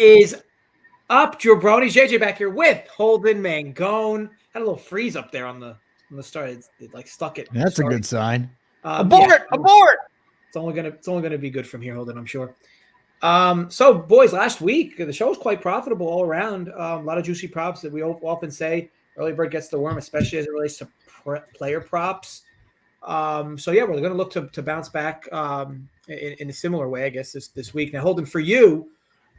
Is up, Jabronis? JJ back here with Holden Mangone. Had a little freeze up there on the start. It like stuck it. That's a good sign. Abort! It's only gonna be good from here, Holden, I'm sure. So boys, last week the show was quite profitable all around. A lot of juicy props that we often say early bird gets the worm, especially as it relates to player props. So yeah, we're going to look to bounce back in a similar way, I guess, this week. Now, Holden, for you,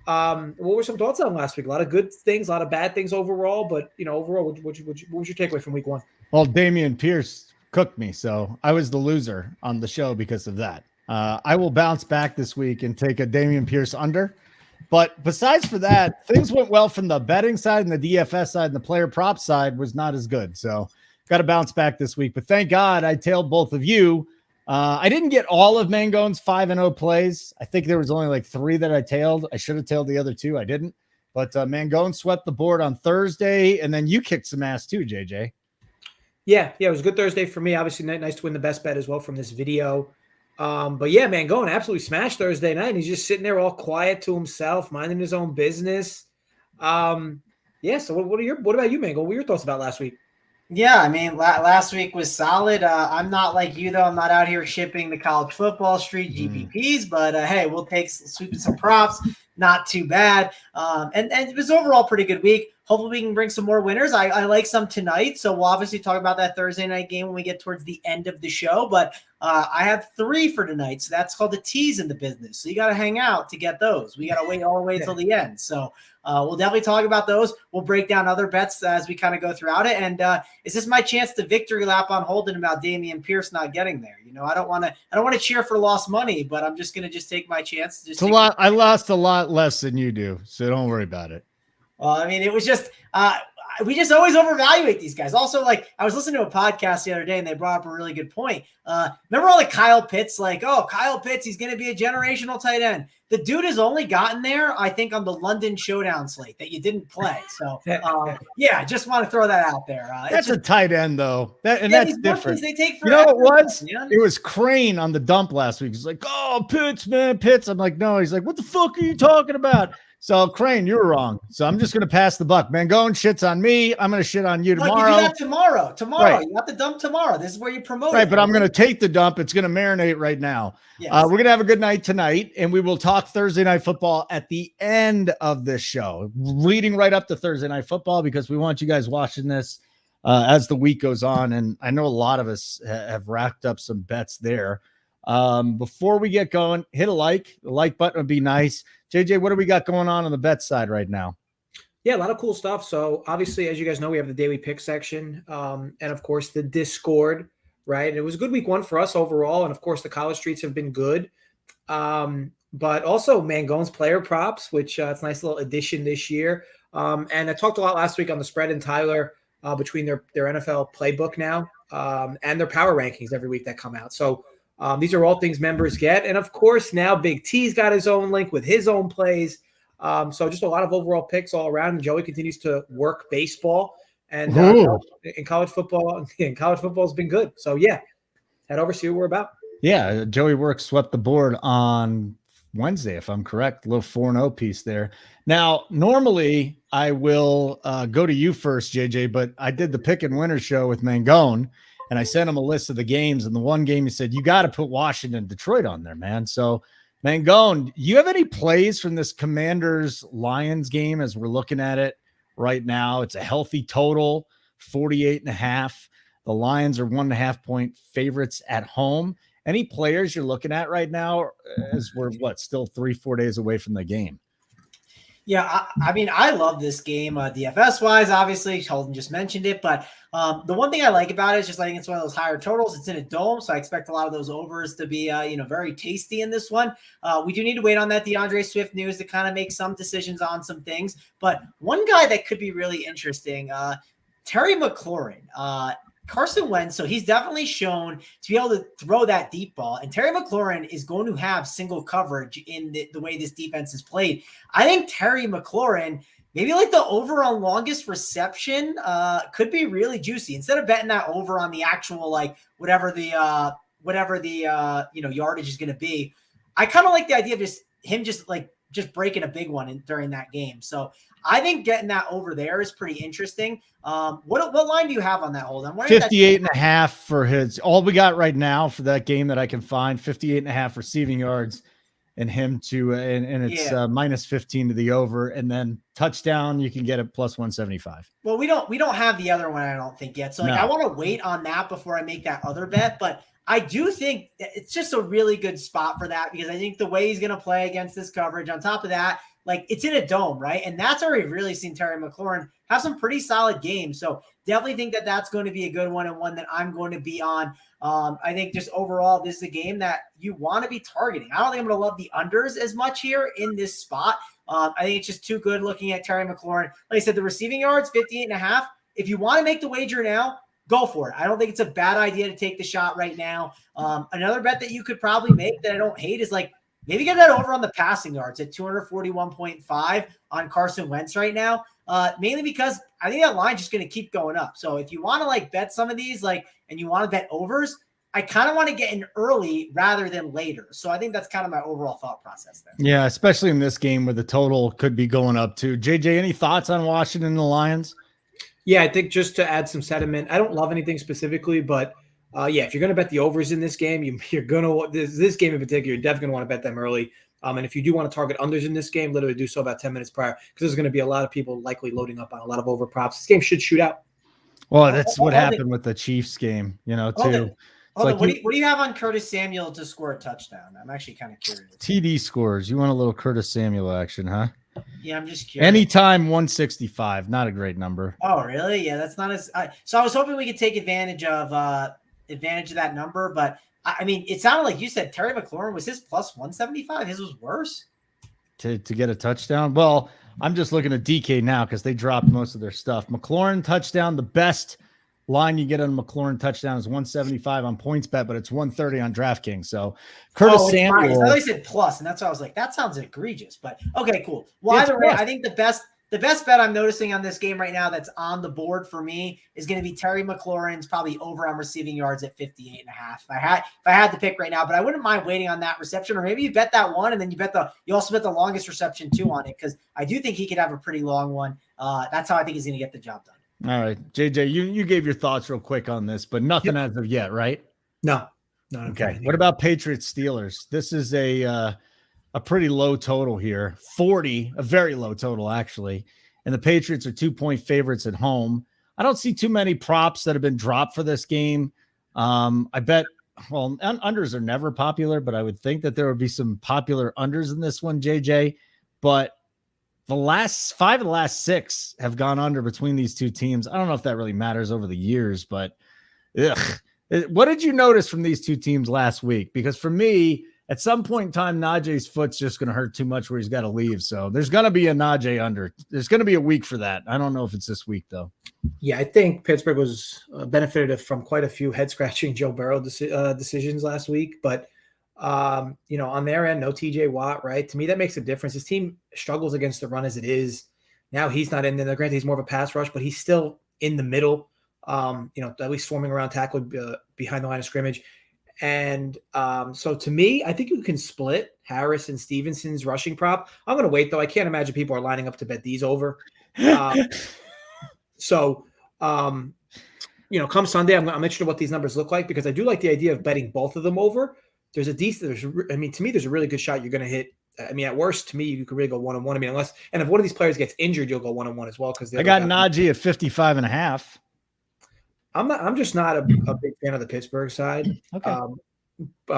what were some thoughts on last week? A lot of good things, a lot of bad things overall, but overall, what was your takeaway from week one? Well, Dameon Pierce cooked me, so I was the loser on the show because of that. I will bounce back this week and take a Dameon Pierce under. But besides for that, things went well from the betting side, and the DFS side and the player prop side was not as good. So got to bounce back this week. But thank God I tailed both of you. I didn't get all of Mangone's 5-0 plays. I think there was only like 3 that I tailed. I should have tailed the other 2. I didn't. But Mangone swept the board on Thursday, and then you kicked some ass too, JJ. Yeah, it was a good Thursday for me. Obviously, nice to win the best bet as well from this video. But yeah, Mangone absolutely smashed Thursday night. He's just sitting there all quiet to himself, minding his own business. Yeah. So what about you, Mangone? What were your thoughts about last week? Yeah, I mean, last week was solid. I'm not like you, though. I'm not out here shipping the college football street GPPs, but hey, we'll sweep some props. Not too bad. And it was overall pretty good week. Hopefully we can bring some more winners. I like some tonight, so we'll obviously talk about that Thursday night game when we get towards the end of the show. But I have 3 for tonight, so that's called the tease in the business. So you got to hang out to get those. We got to wait all the way until the end. So we'll definitely talk about those. We'll break down other bets as we kind of go throughout it. And is this my chance to victory lap on Holden about Dameon Pierce not getting there? I don't want to cheer for lost money, but I'm just going to take my chance. I lost a lot less than you do, so don't worry about it. Well, I mean, it was just we just always overvaluate these guys. Also, like I was listening to a podcast the other day and they brought up a really good point. Remember all the Kyle Pitts, like, oh, Kyle Pitts, he's going to be a generational tight end. The dude has only gotten there, I think, on the London Showdown slate that you didn't play. So, yeah, just want to throw that out there. That's a tight end, though. That's different. They take what it was? Yeah. It was Crane on the dump last week. He's like, oh, Pitts, man, Pitts. I'm like, no. He's like, what the fuck are you talking about? So, Crane, you're wrong. So, I'm just going to pass the buck. Mangone shits on me. I'm going to shit on you tomorrow. You do that tomorrow. Right. You have to dump tomorrow. This is where you promote. Right, but I'm going to take the dump. It's going to marinate right now. Yes. We're going to have a good night tonight, and we will talk Thursday Night Football at the end of this show, leading right up to Thursday Night Football, because we want you guys watching this as the week goes on, and I know a lot of us have racked up some bets there. Before we get going, hit a like. The like button would be nice. JJ, what do we got going on the bet side right now? Yeah, a lot of cool stuff. So obviously, as you guys know, we have the daily pick section, and of course the Discord, right? And it was a good week 1 for us overall, and of course the college streets have been good. But also Mangone's player props, which it's a nice little addition this year. And I talked a lot last week on the spread and Tyler between their NFL playbook now and their power rankings every week that come out. So these are all things members get. And of course, now Big T's got his own link with his own plays. So just a lot of overall picks all around. And Joey continues to work baseball. And in college football has been good. So, yeah, head over, see what we're about. Yeah, Joey Works swept the board on Wednesday, if I'm correct. A little 4-0 piece there. Now, normally I will go to you first, JJ, but I did the pick and winner show with Mangone. And I sent him a list of the games. And the one game he said, you got to put Washington, Detroit on there, man. So, Mangone, you have any plays from this Commanders-Lions game as we're looking at it right now? It's a healthy total, 48.5. The Lions are 1.5 point favorites at home. Any players you're looking at right now as we're, still 3-4 days away from the game? Yeah, I mean, I love this game DFS-wise, obviously. Holden just mentioned it. But the one thing I like about it is just I think it's one of those higher totals. It's in a dome, so I expect a lot of those overs to be, very tasty in this one. We do need to wait on that DeAndre Swift news to kind of make some decisions on some things. But one guy that could be really interesting, Terry McLaurin. Carson Wentz, so he's definitely shown to be able to throw that deep ball. And Terry McLaurin is going to have single coverage in the way this defense is played. I think Terry McLaurin, maybe like the over on longest reception, could be really juicy. Instead of betting that over on the actual, like whatever the yardage is going to be, I kind of like the idea of just him just like just breaking a big one during that game. So I think getting that over there is pretty interesting. What line do you have on that hold? I'm 58.5 for his, all we got right now for that game that I can find, 58.5 receiving yards and him to, and it's minus 15 to the over, and then touchdown, you can get it plus 175. Well, we don't have the other one, I don't think yet. So like, I want to wait on that before I make that other bet, but I do think it's just a really good spot for that, because I think the way he's going to play against this coverage, on top of that, like, it's in a dome, right? And that's where we've really seen Terry McLaurin have some pretty solid games. So definitely think that that's going to be a good one, and one that I'm going to be on. I think just overall, this is a game that you want to be targeting. I don't think I'm going to love the unders as much here in this spot. I think it's just too good looking at Terry McLaurin. Like I said, the receiving yards, 58.5. If you want to make the wager now, go for it. I don't think it's a bad idea to take the shot right now. Another bet that you could probably make that I don't hate is like, maybe get that over on the passing yards at 241.5 on Carson Wentz right now, mainly because I think that line's just going to keep going up. So if you want to like bet some of these, like, and you want to bet overs, I kind of want to get in early rather than later. So I think that's kind of my overall thought process there. Yeah, especially in this game where the total could be going up too. JJ, any thoughts on Washington and the Lions? Yeah, I think just to add some sentiment, I don't love anything specifically, but if you're going to bet the overs in this game, you're going to this game in particular, you're definitely going to want to bet them early. And if you do want to target unders in this game, literally do so about 10 minutes prior, because there's going to be a lot of people likely loading up on a lot of over props. This game should shoot out. Well, that's what happened with the Chiefs game, too. What do you have on Curtis Samuel to score a touchdown? I'm actually kind of curious. TD scores. You want a little Curtis Samuel action, huh? Yeah, I'm just curious. Anytime 165, not a great number. Oh, really? Yeah, that's not as. So I was hoping we could take advantage of that number, but I mean, it sounded like you said Terry McLaurin was his plus 175. His was worse to get a touchdown. Well, I'm just looking at DK now because they dropped most of their stuff. McLaurin touchdown, the best line you get on McLaurin touchdown is 175 on PointsBet, but it's 130 on DraftKings. So Curtis Samuel. I thought he said plus, and that's why I was like, that sounds egregious. But okay, cool. Well, either way, I think the best bet I'm noticing on this game right now that's on the board for me is going to be Terry McLaurin's probably over on receiving yards at 58.5. If I had to pick right now, but I wouldn't mind waiting on that reception, or maybe you bet that one and then you also bet the longest reception too on it, because I do think he could have a pretty long one. That's how I think he's going to get the job done. All right, JJ, you gave your thoughts real quick on this, but nothing as of yet, right? No. Okay. What about Patriots Steelers? This is a pretty low total here, 40, a very low total actually. And the Patriots are 2-point favorites at home. I don't see too many props that have been dropped for this game. I bet, well, unders are never popular, but I would think that there would be some popular unders in this one, JJ. But the last 5 of the last 6 have gone under between these two teams. I don't know if that really matters over the years, but what did you notice from these two teams last week? Because for me, at some point in time, Najee's foot's just going to hurt too much where he's got to leave. So there's going to be a Najee under. There's going to be a week for that. I don't know if it's this week, though. Yeah, I think Pittsburgh was benefited from quite a few head-scratching Joe Burrow decisions last week. But, on their end, no TJ Watt, right? To me, that makes a difference. His team struggles against the run as it is. Now he's not in there. Granted, he's more of a pass rush, but he's still in the middle, at least swarming around tackle behind the line of scrimmage. And so to me, I think you can split Harris and Stevenson's rushing prop. I'm going to wait, though. I can't imagine people are lining up to bet these over. Come Sunday, I'm interested in what these numbers look like, because I do like the idea of betting both of them over. To me, there's a really good shot you're going to hit. I mean, at worst, to me, you could really go 1-on-1. I mean, if one of these players gets injured, you'll go 1-on-1 as well. Because I got Najee at 55.5. I'm just not a big fan of the Pittsburgh side. Okay.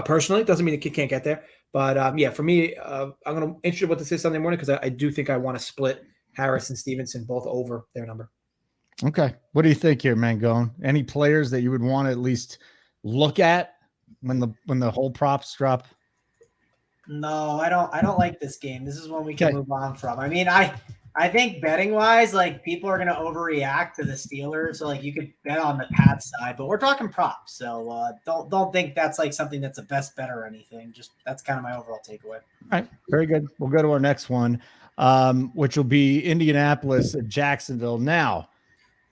Personally, it doesn't mean the kid can't get there. But for me, I'm going to interested what this is Sunday morning, because I do think I want to split Harris and Stevenson both over their number. Okay. What do you think here, Mangone? Any players that you would want to at least look at when the whole props drop? No, I don't like this game. This is one we can move on from. I mean, I think betting wise, like, people are going to overreact to the Steelers. So like, you could bet on the Pats side, but we're talking props. So don't think that's like something that's a best bet or anything. Just that's kind of my overall takeaway. All right. Very good. We'll go to our next one, which will be Indianapolis at Jacksonville. Now,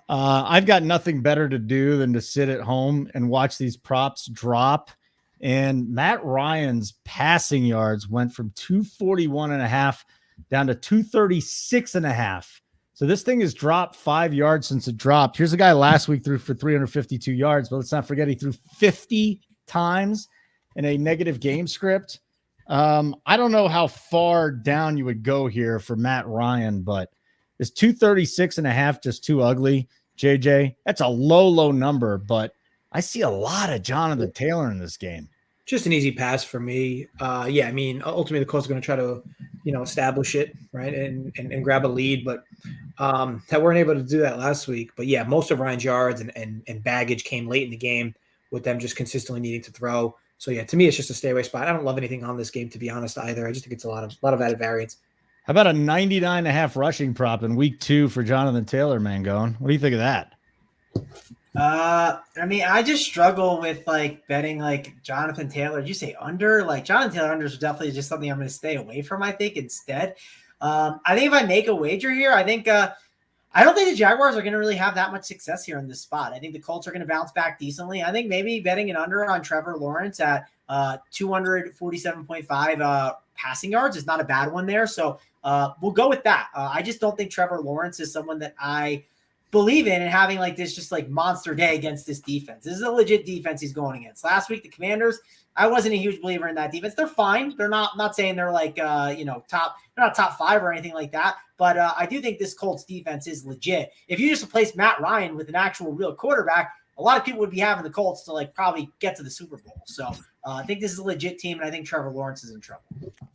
I've got nothing better to do than to sit at home and watch these props drop And Matt Ryan's passing yards went from 241.5 down to 236.5. So this thing has dropped 5 yards since it dropped. Here's a guy last week threw for 352 yards, but let's not forget he threw 50 times in a negative game script. I don't know how far down you would go here for Matt Ryan, but is 236.5 just too ugly, JJ? That's a low number, but I see a lot of Jonathan Taylor in this game. Just an easy pass for me. Yeah, I mean, ultimately the Colts are going to try to, establish it, right, and grab a lead, but that weren't able to do that last week. But yeah, most of Ryan's yards and baggage came late in the game with them just consistently needing to throw. So yeah, to me, it's just a stay away spot. I don't love anything on this game, to be honest, either. I just think it's a lot of added variance. How about a 99.5 rushing prop in week 2 for Jonathan Taylor, Mangone? What do you think of that? I mean, I just struggle with betting Jonathan Taylor. Did you say under? Jonathan Taylor under is definitely just something I'm going to stay away from, I think, instead. I think if I make a wager here, I don't think the Jaguars are going to really have that much success here in this spot. I think the Colts are going to bounce back decently. I think maybe betting an under on Trevor Lawrence at 247.5 passing yards is not a bad one there. So we'll go with that. I just don't think Trevor Lawrence is someone that I believe in and having this just monster day against this defense. This is a legit defense he's going against. Last week, the Commanders, I wasn't a huge believer in that defense. They're fine. They're not saying they're top, they're not top 5 or anything like that. But I do think this Colts defense is legit. If you just replace Matt Ryan with an actual real quarterback, a lot of people would be having the Colts to probably get to the Super Bowl. So I think this is a legit team, and I think Trevor Lawrence is in trouble.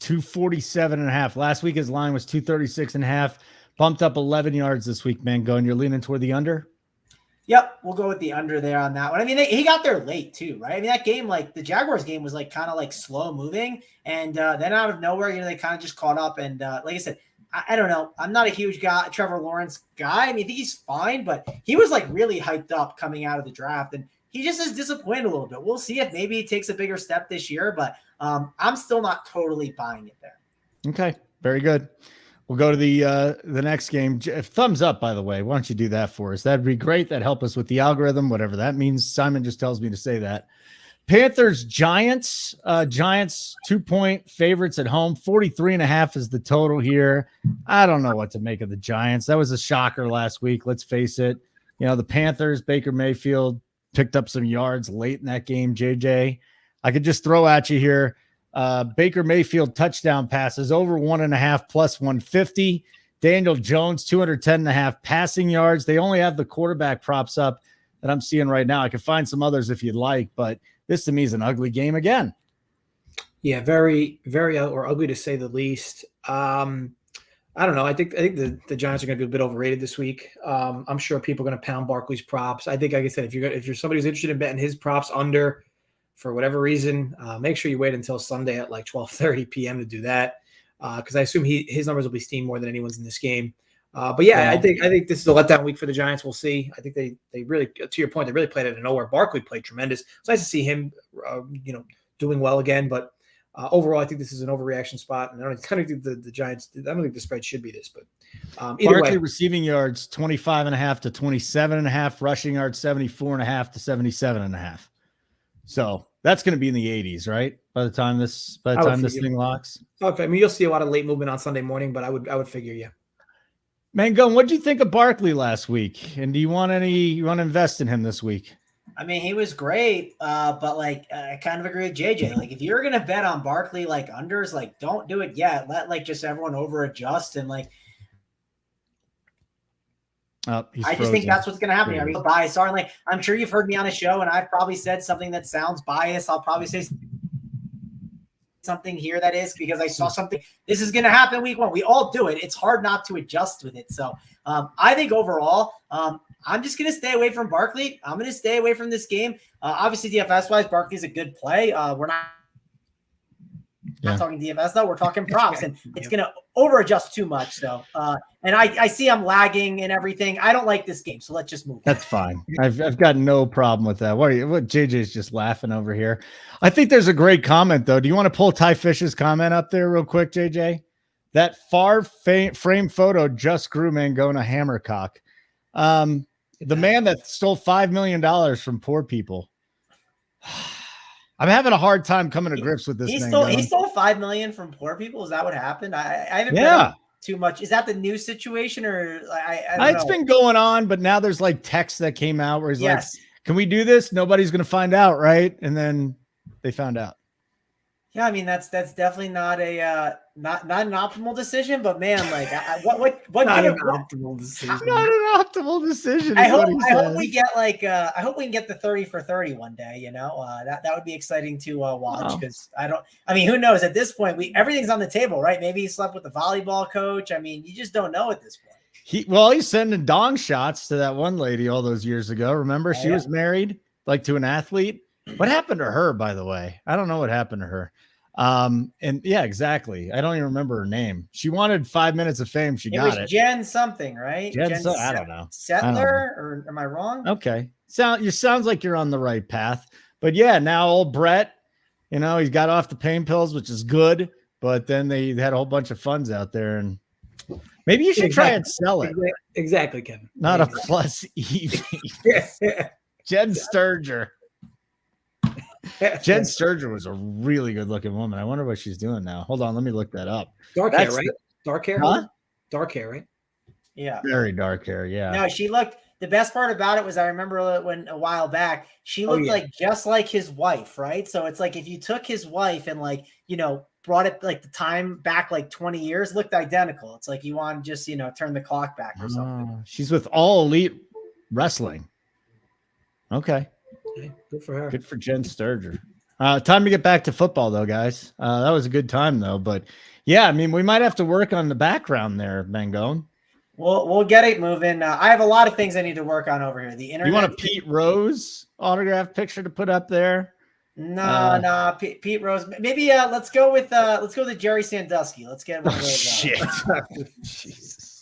247.5. Last week his line was 236.5. Bumped up 11 yards this week, Mangone. You're leaning toward the under? Yep, we'll go with the under there on that one. I mean, he got there late too, right? I mean, that game, the Jaguars game was kind of slow moving, and then out of nowhere, they kind of just caught up. And like I said, I don't know. I'm not a huge Trevor Lawrence guy. I mean, I think he's fine, but he was really hyped up coming out of the draft, and he just is disappointed a little bit. We'll see if maybe he takes a bigger step this year, but I'm still not totally buying it there. Okay, very good. We'll go to the next game. Thumbs up, by the way. Why don't you do that for us? That'd be great. That'd help us with the algorithm, whatever that means. Simon just tells me to say that. Panthers Giants. Giants 2-point favorites at home. 43.5 is the total here. I don't know what to make of the Giants. That was a shocker last week. Let's face it. The Panthers, Baker Mayfield picked up some yards late in that game. JJ, I could just throw at you here. Baker Mayfield touchdown passes over 1.5 plus 150. Daniel Jones 210.5 passing yards. They only have the quarterback props up that I'm seeing right now. I could find some others if you'd like, but this to me is an ugly game again. Yeah, very, very ugly to say the least. I don't know. I think the Giants are going to be a bit overrated this week. I'm sure people are going to pound Barkley's props. I think, like I said, if you're somebody who's interested in betting his props under, for whatever reason, make sure you wait until Sunday at 12:30 p.m. to do that, because I assume his numbers will be steamed more than anyone's in this game. But yeah, I think this is a letdown week for the Giants. We'll see. I think they really, to your point, they really played out of nowhere. Barkley played tremendous. It's nice to see him, doing well again. But overall, I think this is an overreaction spot, and I don't think the Giants. I don't think the spread should be this, but either Barkley way. Receiving yards 25.5 to 27.5, rushing yards 74.5 to 77.5. So that's going to be in the 80s, right? By the time this thing locks. Okay, I mean, you'll see a lot of late movement on Sunday morning, but I would figure, yeah. Mangone, what did you think of Barkley last week? And do you want to invest in him this week? I mean, he was great, but I kind of agree with JJ. If you're gonna bet on Barkley unders, don't do it yet. Let just everyone over adjust and I just think that's what's going to happen here. I mean, bias. Sorry, I'm sure you've heard me on a show, and I've probably said something that sounds biased. I'll probably say something here that is because I saw something. This is going to happen week 1. We all do it. It's hard not to adjust with it. So I think overall, I'm just going to stay away from Barkley. I'm going to stay away from this game. Obviously, DFS-wise, Barkley's a good play. We're not talking DFS, though. We're talking props, and it's going to over-adjust too much. So, and I see I'm lagging and everything. I don't like this game, so let's just move. That's fine. I've got no problem with that. What JJ's just laughing over here. I think there's a great comment, though. Do you want to pull Ty Fish's comment up there real quick, JJ? That far frame photo just grew Mangone hammercock. The man that stole $5 million from poor people. I'm having a hard time coming to grips with this. He thing. He stole $5 million from poor people. Is that what happened? I haven't been too much. Is that the new situation, or I don't know. It's been going on, but now there's like text that came out where he's like, "Can we do this? Nobody's going to find out, right?" And then they found out. Yeah, I mean that's definitely not a not an optimal decision, but man, like what not an optimal decision. Not an optimal decision. I hope we get I hope we can get the 30 for 30 one day. You know, that would be exciting to watch, because I mean, who knows at this point? Everything's on the table, right? Maybe he slept with the volleyball coach. I mean, you just don't know at this point. He's sending dong shots to that one lady all those years ago. Remember, she was married like to an athlete. What happened to her, by the way? I don't know what happened to her. And yeah, exactly. I don't even remember her name. She wanted 5 minutes of fame. She got it. Jen something, right? I don't know. Settler, or am I wrong? Okay. Sounds like you're on the right path. But yeah, now old Brett, you know, he's got off the pain pills, which is good. But then they had a whole bunch of funds out there, and maybe you should try and sell it. Exactly, Kevin. Not a plus EV. Jen Sturger. Jen Sturger was a really good looking woman. I wonder what she's doing now. Hold on, let me look that up. Dark hair, right? Dark hair? Huh? Dark hair, right? Yeah. Very dark hair, yeah. No, she looked, the best part about it was, I remember when a while back, she looked like just like his wife, right? So it's like if you took his wife and like, you know, brought it like the time back like 20 years, looked identical. It's like you want to just, you know, turn the clock back or something. She's with All Elite Wrestling. Okay. Good for her. Good for Jen Sturger. Time to get back to football, though, guys. That was a good time, though. But yeah, I mean, we might have to work on the background there, Mangone. We'll get it moving. I have a lot of things I need to work on over here. The internet. You want a Pete Rose autograph picture to put up there? No, Pete Rose. Maybe let's go with Jerry Sandusky. Let's get one of those. Shit. Jesus.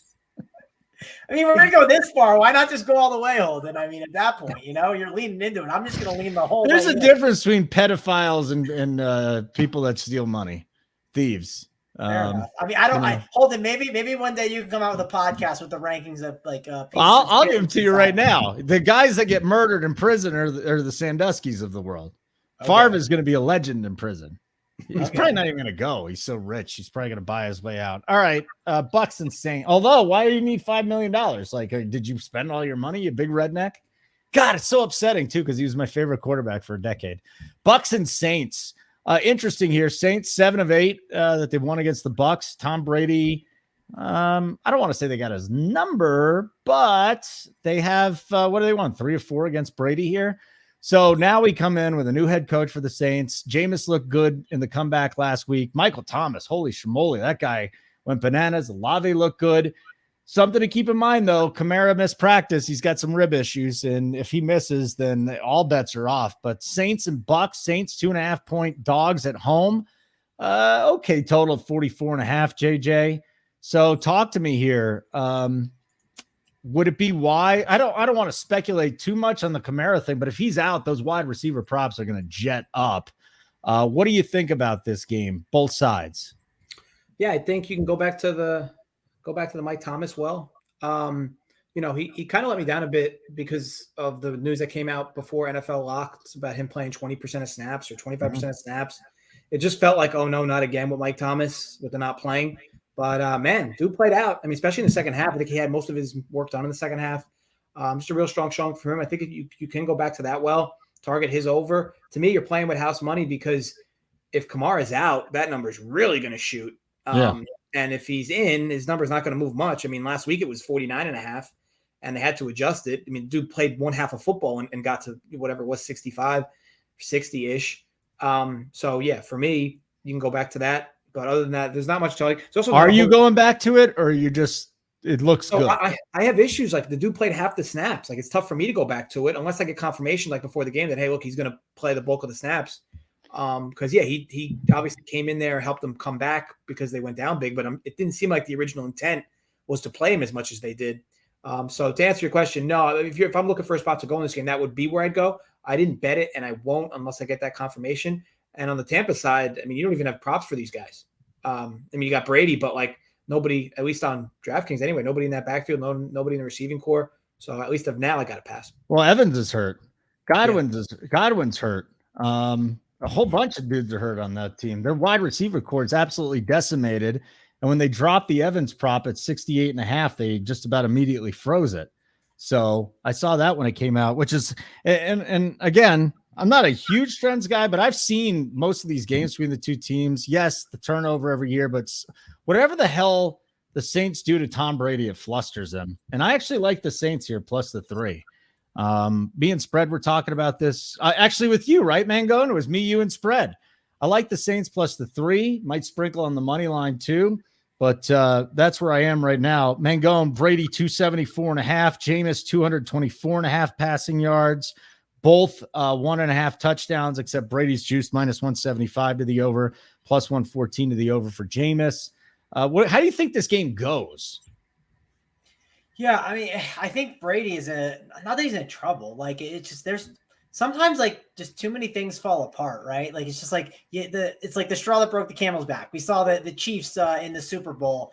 I mean, we're gonna go this far. Why not just go all the way, Holden? I mean, at that point, you know, you're leaning into it. I'm just gonna lean the whole way. There's a difference between pedophiles and people that steal money, thieves. I mean, Holden, maybe one day you can come out with a podcast with the rankings of like. I'll give them to you right now. The guys that get murdered in prison are the Sanduskys of the world. Okay. Favre is going to be a legend in prison. He's probably not even going to go. He's so rich. He's probably going to buy his way out. All right. Bucks and Saints. Although, why do you need $5 million? Like, did you spend all your money, you big redneck? God, it's so upsetting, too, because he was my favorite quarterback for a decade. Bucks and Saints. Interesting here. Saints 7 of 8 that they've won against the Bucks. Tom Brady. I don't want to say they got his number, but they have, what do they want? 3 or 4 against Brady here. So now we come in with a new head coach for the Saints. Jameis looked good in the comeback last week. Michael Thomas, holy shmoly, that guy went bananas. Olave looked good. Something to keep in mind, though, Kamara missed practice. He's got some rib issues, and if he misses, then all bets are off. But Saints and Bucks, Saints 2.5-point dogs at home. Okay, total 44.5, JJ. So talk to me here. Would it be why? I don't want to speculate too much on the Kamara thing, but if he's out, those wide receiver props are going to jet up. What do you think about this game? Both sides. Yeah, I think you can go back to the Mike Thomas. Well, you know, he kind of let me down a bit because of the news that came out before NFL Lock. It's about him playing 20% of snaps or 25% of snaps. It just felt like, oh no, not again with Mike Thomas with the not playing. But, man, dude played out. I mean, especially in the second half. I think he had most of his work done in the second half. Just a real strong showing for him. I think you can go back to that target his over. To me, you're playing with house money because if Kamara is out, that number is really going to shoot. And if he's in, his number is not going to move much. I mean, last week it was 49.5, and they had to adjust it. I mean, dude played one half of football and got to whatever it was, 65, 60-ish. So, yeah, for me, you can go back to that. But other than that, there's not much to like. Are you going back to it, or you just it looks good? I have issues. Like the dude played half the snaps. Like it's tough for me to go back to it unless I get confirmation like before the game that hey, look, he's going to play the bulk of the snaps. Because he obviously came in there, helped them come back because they went down big. But it didn't seem like the original intent was to play him as much as they did. So to answer your question, no. If I'm looking for a spot to go in this game, that would be where I'd go. I didn't bet it, and I won't unless I get that confirmation. And on the Tampa side, I mean, you don't even have props for these guys. I mean, you got Brady, but like nobody, at least on DraftKings anyway, nobody in that backfield, nobody in the receiving core. So at least of now, I got to pass. Well, Evans is hurt. Godwin's hurt. A whole bunch of dudes are hurt on that team. Their wide receiver core is absolutely decimated. And when they dropped the Evans prop at 68.5, they just about immediately froze it. So I saw that when it came out, which is, and again, I'm not a huge trends guy, but I've seen most of these games between the two teams. Yes, the turnover every year, but whatever the hell the Saints do to Tom Brady, it flusters them. And I actually like the Saints here plus the 3. Being spread, we're talking about this actually with you, right, Mangone? It was me, you, and spread. I like the Saints plus the 3. Might sprinkle on the money line too, but that's where I am right now. Mangone, Brady 274.5, Jameis 224.5 passing yards, both 1.5 touchdowns, except Brady's juiced minus 175 to the over, plus 114 to the over for Jameis. How do you think this game goes? Yeah, I mean, I think Brady is not that he's in trouble. Like, it's just there's sometimes like just too many things fall apart, right? Like, it's just like it's like the straw that broke the camel's back. We saw the Chiefs in the Super Bowl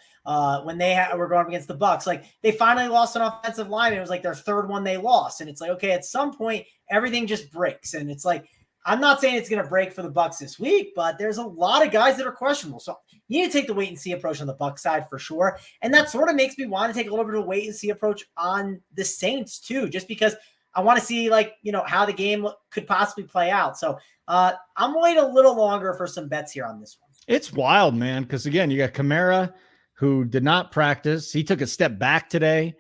when they were going up against the Bucs. Like, they finally lost an offensive line. It was like their third one they lost, and it's like, okay, at some point everything just breaks, and it's like, I'm not saying it's going to break for the Bucs this week, but there's a lot of guys that are questionable. So you need to take the wait and see approach on the Bucs side for sure. And that sort of makes me want to take a little bit of a wait and see approach on the Saints too, just because I want to see how the game could possibly play out. So I'm waiting a little longer for some bets here on this one. It's wild, man. Cause again, you got Kamara who did not practice. He took a step back today.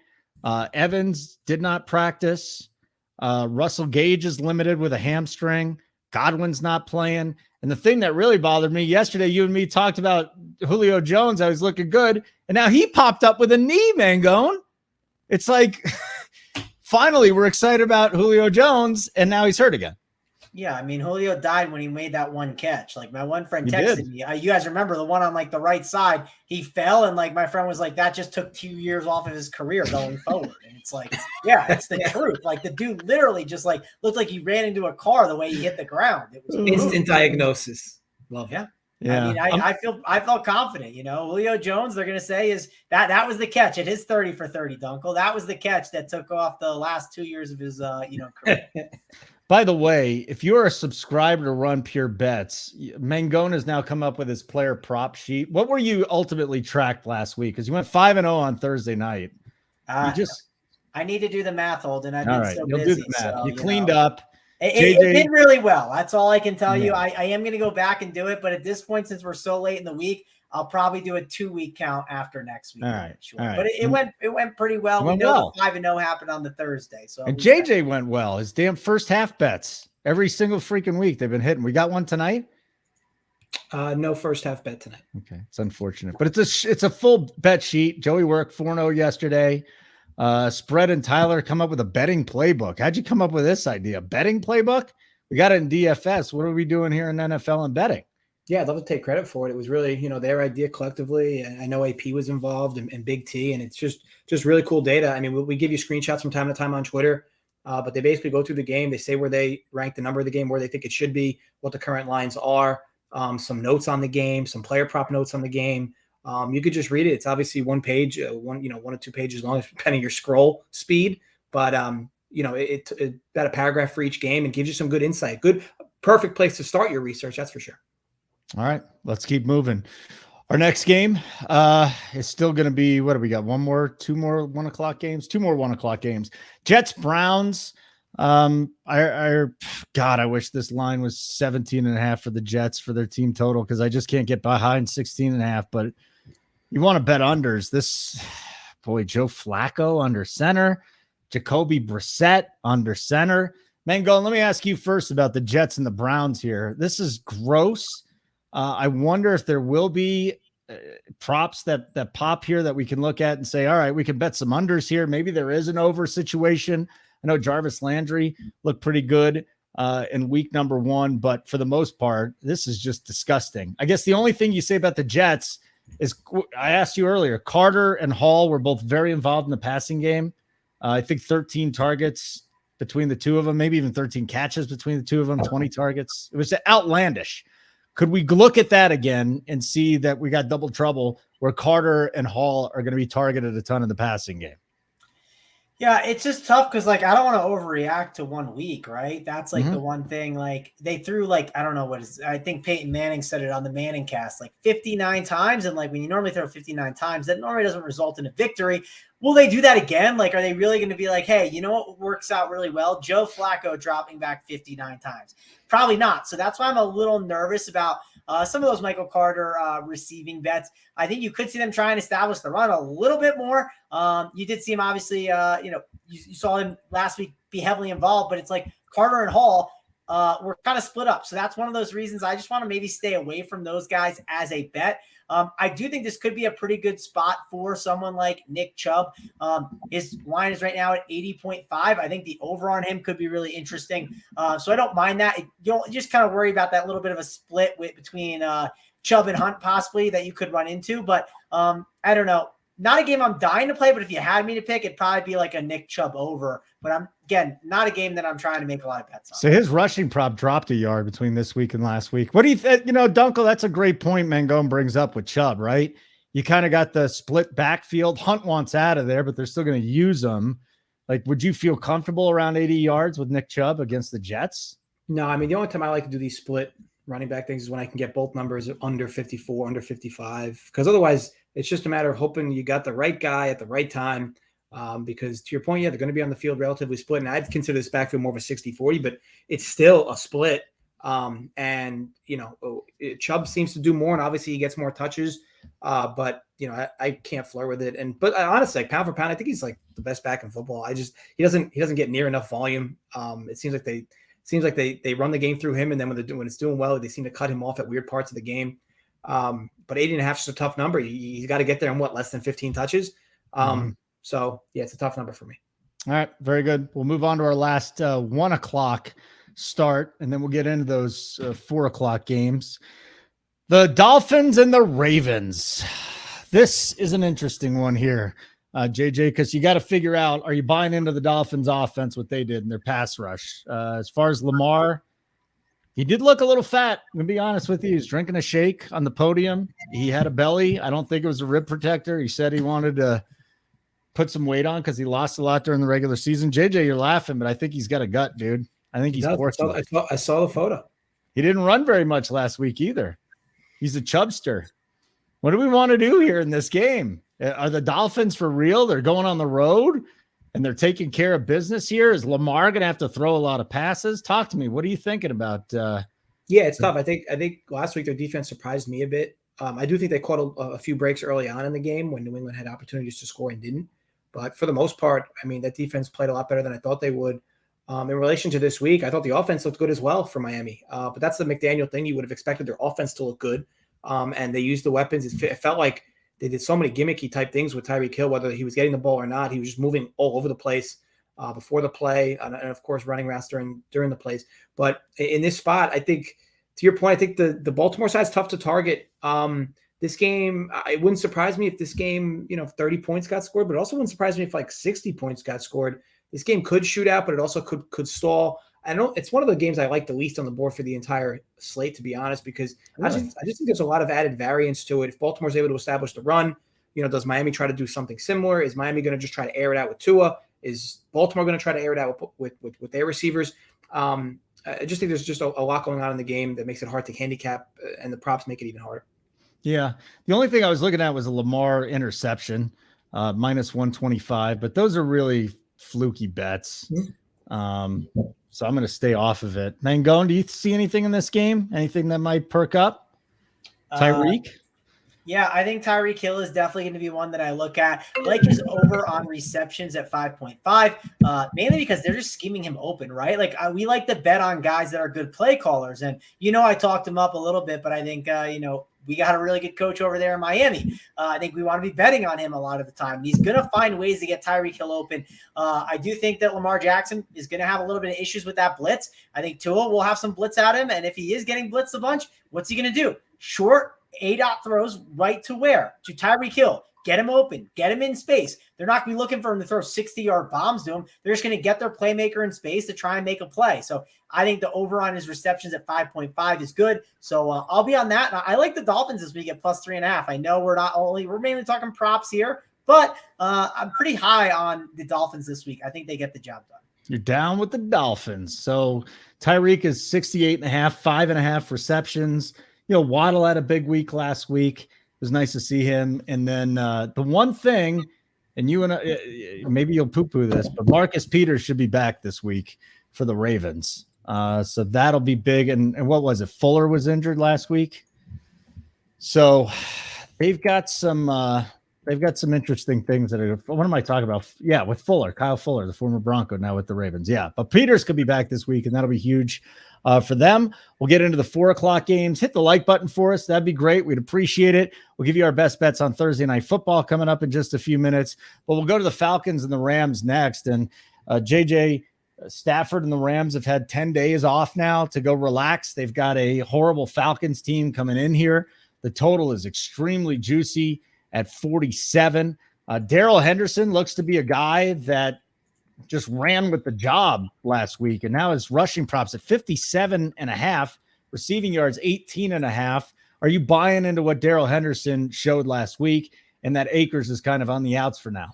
Evans did not practice. Russell Gage is limited with a hamstring. Godwin's not playing. And the thing that really bothered me yesterday, you and me talked about Julio Jones. I was looking good. And now he popped up with a knee, Mangone. It's like, finally, we're excited about Julio Jones. And now he's hurt again. Yeah, I mean, Julio died when he made that one catch. Like, my one friend texted me. You guys remember the one on like the right side? He fell, and like my friend was like, "That just took 2 years off of his career going forward." And it's like, yeah, it's the truth. Like, the dude literally just like looked like he ran into a car the way he hit the ground. It was instant diagnosis. Love it. Yeah. I mean, I felt confident. Julio Jones, they're gonna say is that was the catch at his 30 for 30 Dunkel. That was the catch that took off the last 2 years of his career. By the way, if you're a subscriber to Run Pure Bets, Mangone has now come up with his player prop sheet. What were you ultimately tracked last week? Because you went 5-0 on Thursday night. I need to do the math, Holden. I've been so you'll busy. Do the math. So, you cleaned up. It did really well. That's all I can tell you. I am going to go back and do it. But at this point, since we're so late in the week, I'll probably do a 2-week count after next week. All right. But it went pretty well. We know the 5-0 happened on the Thursday. So and JJ went well. His damn first half bets every single freaking week they've been hitting. We got one tonight. No first half bet tonight. Okay, it's unfortunate, but it's a full bet sheet. Joey worked 4-0 yesterday. Spread and Tyler come up with a betting playbook. How'd you come up with this idea? Betting playbook? We got it in DFS. What are we doing here in NFL and betting? Yeah, I'd love to take credit for it. It was really, their idea collectively. I know AP was involved and BigT, and it's just really cool data. I mean, we give you screenshots from time to time on Twitter, but they basically go through the game. They say where they rank the number of the game, where they think it should be, what the current lines are, some notes on the game, some player prop notes on the game. You could just read it. It's obviously one page, one or 2 pages long, depending on your scroll speed. But it's about a paragraph for each game and gives you some good insight. Good, perfect place to start your research. That's for sure. All right, let's keep moving. Our next game is still going to be, what do we got? 2 more 1 o'clock games, 2 more 1 o'clock games. Jets, Browns. I wish this line was 17.5 for the Jets for their team total, because I just can't get behind 16.5. But you want to bet unders. Joe Flacco under center, Jacoby Brissett under center. Mangone, let me ask you first about the Jets and the Browns here. This is gross. I wonder if there will be props that pop here that we can look at and say, all right, we can bet some unders here. Maybe there is an over situation. I know Jarvis Landry looked pretty good in week number 1, but for the most part, this is just disgusting. I guess the only thing you say about the Jets is, I asked you earlier, Carter and Hall were both very involved in the passing game. I think 13 targets between the two of them, maybe even 13 catches between the two of them, 20 targets. It was outlandish. Could we look at that again and see that we got double trouble where Carter and Hall are going to be targeted a ton in the passing game? Yeah, it's just tough because like I don't want to overreact to 1 week, right? That's like the one thing. Like they threw like I don't know what is. I think Peyton Manning said it on the Manning cast like 59 times, and like when you normally throw 59 times, that normally doesn't result in a victory. Will they do that again? Like, are they really going to be like, hey, you know what works out really well? Joe Flacco dropping back 59 times? Probably not. So that's why I'm a little nervous about some of those Michael Carter receiving bets. I think you could see them try and establish the run a little bit more. You did see him, obviously, you saw him last week be heavily involved, but it's like Carter and Hall were kind of split up. So that's one of those reasons I just want to maybe stay away from those guys as a bet. I do think this could be a pretty good spot for someone like Nick Chubb. His line is right now at 80.5. I think the over on him could be really interesting. So I don't mind that. You'll just kind of worry about that little bit of a split between Chubb and Hunt possibly that you could run into. But I don't know. Not a game I'm dying to play, but if you had me to pick, it'd probably be like a Nick Chubb over. But I'm, again, not a game that I'm trying to make a lot of bets on. So his rushing prop dropped a yard between this week and last week. What do you think? Dunkel, that's a great point Mangone brings up with Chubb, right? You kind of got the split backfield. Hunt wants out of there, but they're still going to use him. Like, would you feel comfortable around 80 yards with Nick Chubb against the Jets? No, I mean, the only time I like to do these split running back things is when I can get both numbers under 54, under 55, because otherwise it's just a matter of hoping you got the right guy at the right time. Because to your point, yeah, they're going to be on the field relatively split. And I'd consider this backfield more of a 60-40, but it's still a split. Chubb seems to do more, and obviously he gets more touches. But I can't flirt with it. But honestly, like, pound for pound, I think he's like the best back in football. He doesn't get near enough volume. It seems like they run the game through him, and then when it's doing well, they seem to cut him off at weird parts of the game. But 80.5 is a tough number. He's got to get there in less than 15 touches. So yeah, it's a tough number for me. All right, very good. We'll move on to our last 1 o'clock start, and then we'll get into those 4 o'clock games. The Dolphins and the Ravens. This is an interesting one here, JJ, because you got to figure out, are you buying into the Dolphins offense, what they did in their pass rush? As far as Lamar, he did look a little fat. I'm going to be honest with you. He's drinking a shake on the podium. He had a belly. I don't think it was a rib protector. He said he wanted to put some weight on because he lost a lot during the regular season. JJ, you're laughing, but I think he's got a gut, dude. I think he's porcelain. I saw the photo. He didn't run very much last week either. He's a chubster. What do we want to do here in this game? Are the Dolphins for real? They're going on the road and they're taking care of business here. Is Lamar going to have to throw a lot of passes? Talk to me. What are you thinking about? Yeah, it's tough. I think last week their defense surprised me a bit. I do think they caught a few breaks early on in the game when New England had opportunities to score and didn't. But for the most part, I mean, that defense played a lot better than I thought they would. In relation to this week, I thought the offense looked good as well for Miami. But that's the McDaniel thing. You would have expected their offense to look good. And they used the weapons. It felt like they did so many gimmicky type things with Tyreek Hill, whether he was getting the ball or not. He was just moving all over the place before the play, and of course, running routes during the plays. But in this spot, I think, to your point, I think the Baltimore side is tough to target. This game, it wouldn't surprise me if this game, 30 points got scored, but it also wouldn't surprise me if like 60 points got scored. This game could shoot out, but it also could stall. I know it's one of the games I like the least on the board for the entire slate, to be honest, because really? I just think there's a lot of added variance to it. If Baltimore's able to establish the run, does Miami try to do something similar? Is Miami going to just try to air it out with Tua? Is Baltimore going to try to air it out with their receivers? I just think there's just a lot going on in the game that makes it hard to handicap, and the props make it even harder. Yeah. The only thing I was looking at was a Lamar interception, minus 125, but those are really fluky bets. So I'm going to stay off of it. Mangone, do you see anything in this game? Anything that might perk up? Tyreek? Yeah, I think Tyreek Hill is definitely going to be one that I look at. I like his over on receptions at 5.5, mainly because they're just scheming him open, right? Like we like to bet on guys that are good play callers. And, I talked him up a little bit, but I think, we got a really good coach over there in Miami. I think we want to be betting on him a lot of the time. He's going to find ways to get Tyreek Hill open. I do think that Lamar Jackson is going to have a little bit of issues with that blitz. I think Tua will have some blitz at him. And if he is getting blitzed a bunch, what's he going to do? Short A-dot throws right to where? To Tyreek Hill. Get him open. Get him in space. They're not going to be looking for him to throw 60-yard bombs to him. They're just going to get their playmaker in space to try and make a play. So I think the over on his receptions at 5.5 is good. So I'll be on that. I like the Dolphins this week at plus 3.5. I know we're mainly talking props here, But I'm pretty high on the Dolphins this week. I think they get the job done. You're down with the Dolphins. So Tyreek is 68.5, 5.5 receptions. Waddle had a big week last week. It was nice to see him. And then the one thing, and you and I, maybe you'll poo-poo this, but Marcus Peters should be back this week for the Ravens. So that'll be big. And what was it? Fuller was injured last week. So they've got some interesting things that are. What am I talking about? Yeah, with Fuller, Kyle Fuller, the former Bronco, now with the Ravens. Yeah, but Peters could be back this week, and that'll be huge for them. We'll get into the 4:00 games. Hit the like button for us. That'd be great. We'd appreciate it. We'll give you our best bets on Thursday Night Football coming up in just a few minutes. But we'll go to the Falcons and the Rams next. And JJ Stafford and the Rams have had 10 days off now to go relax. They've got a horrible Falcons team coming in here. The total is extremely juicy at 47. Daryl Henderson looks to be a guy that just ran with the job last week, and now his rushing props at 57.5, receiving yards 18.5. Are you buying into what Daryl Henderson showed last week, and that Akers is kind of on the outs for now?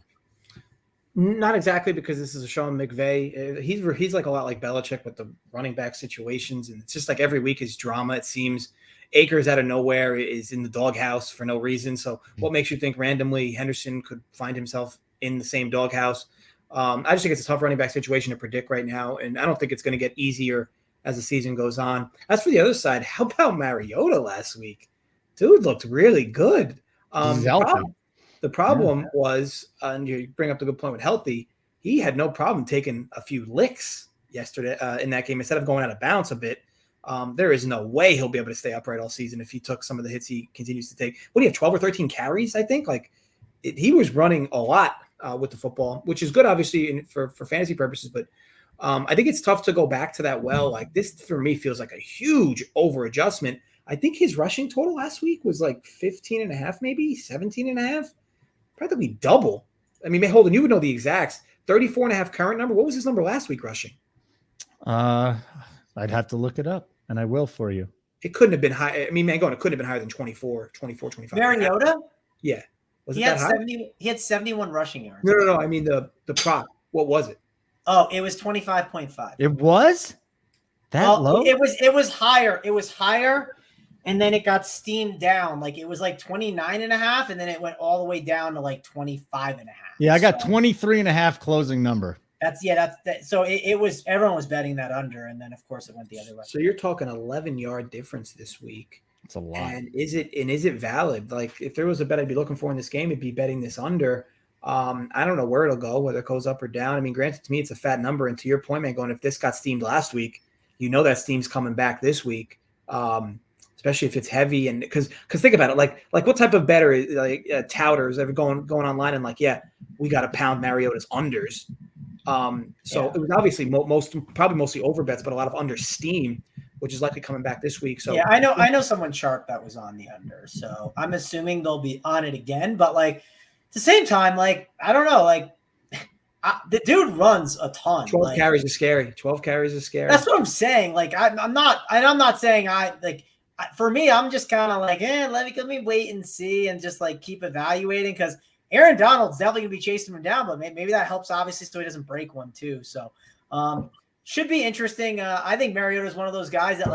Not exactly, because this is a Sean McVay. He's like a lot like Belichick with the running back situations, and it's just like every week is drama, it seems. Akers out of nowhere is in the doghouse for no reason. So what makes you think randomly Henderson could find himself in the same doghouse? I just think it's a tough running back situation to predict right now, and I don't think it's going to get easier as the season goes on. As for the other side, how about Mariota last week? Dude looked really good. The problem was, and you bring up the good point with healthy, he had no problem taking a few licks yesterday in that game instead of going out of bounds a bit. There is no way he'll be able to stay upright all season if he took some of the hits he continues to take. What do you have, 12 or 13 carries, I think? He was running a lot with the football, which is good, obviously, for fantasy purposes. But I think it's tough to go back to that well. Like, this, for me, feels like a huge over-adjustment. I think his rushing total last week was like 15.5, maybe 17.5. Practically double. I mean, Holden, you would know the exacts. 34.5 current number. What was his number last week rushing? I'd have to look it up, and I will for you. It couldn't have been high. I mean, Mangone, it couldn't have been higher than 24, 25. Mariota? Yeah. Was it that high? He had 71 rushing yards. No. I mean, the prop. What was it? Oh, it was 25.5. It was? That low? It was higher. It was higher, and then it got steamed down. Like, it was like 29.5, and then it went all the way down to like 25.5. Yeah, I got 23.5 closing number. So it was, everyone was betting that under, and then of course it went the other way. So you're talking 11-yard difference this week. It's a lot. And is it valid? Like, if there was a bet I'd be looking for in this game, it'd be betting this under. I don't know where it'll go, whether it goes up or down. I mean, granted, to me, it's a fat number. And to your point, man, going, if this got steamed last week, that steam's coming back this week. Especially if it's heavy, and because think about it, like what type of better is touters ever going online and we got to pound Mariota's unders. It was obviously mostly over bets, but a lot of under steam, which is likely coming back this week. So yeah, I know someone sharp that was on the under, so I'm assuming they'll be on it again. But at the same time, I don't know, the dude runs a ton. 12 carries is scary. 12 carries is scary. That's what I'm saying. I'm not saying for me, I'm just kind of let me wait and see and just keep evaluating, because Aaron Donald's definitely going to be chasing him down, but maybe that helps, obviously, so he doesn't break one too. So should be interesting. I think Mariota is one of those guys that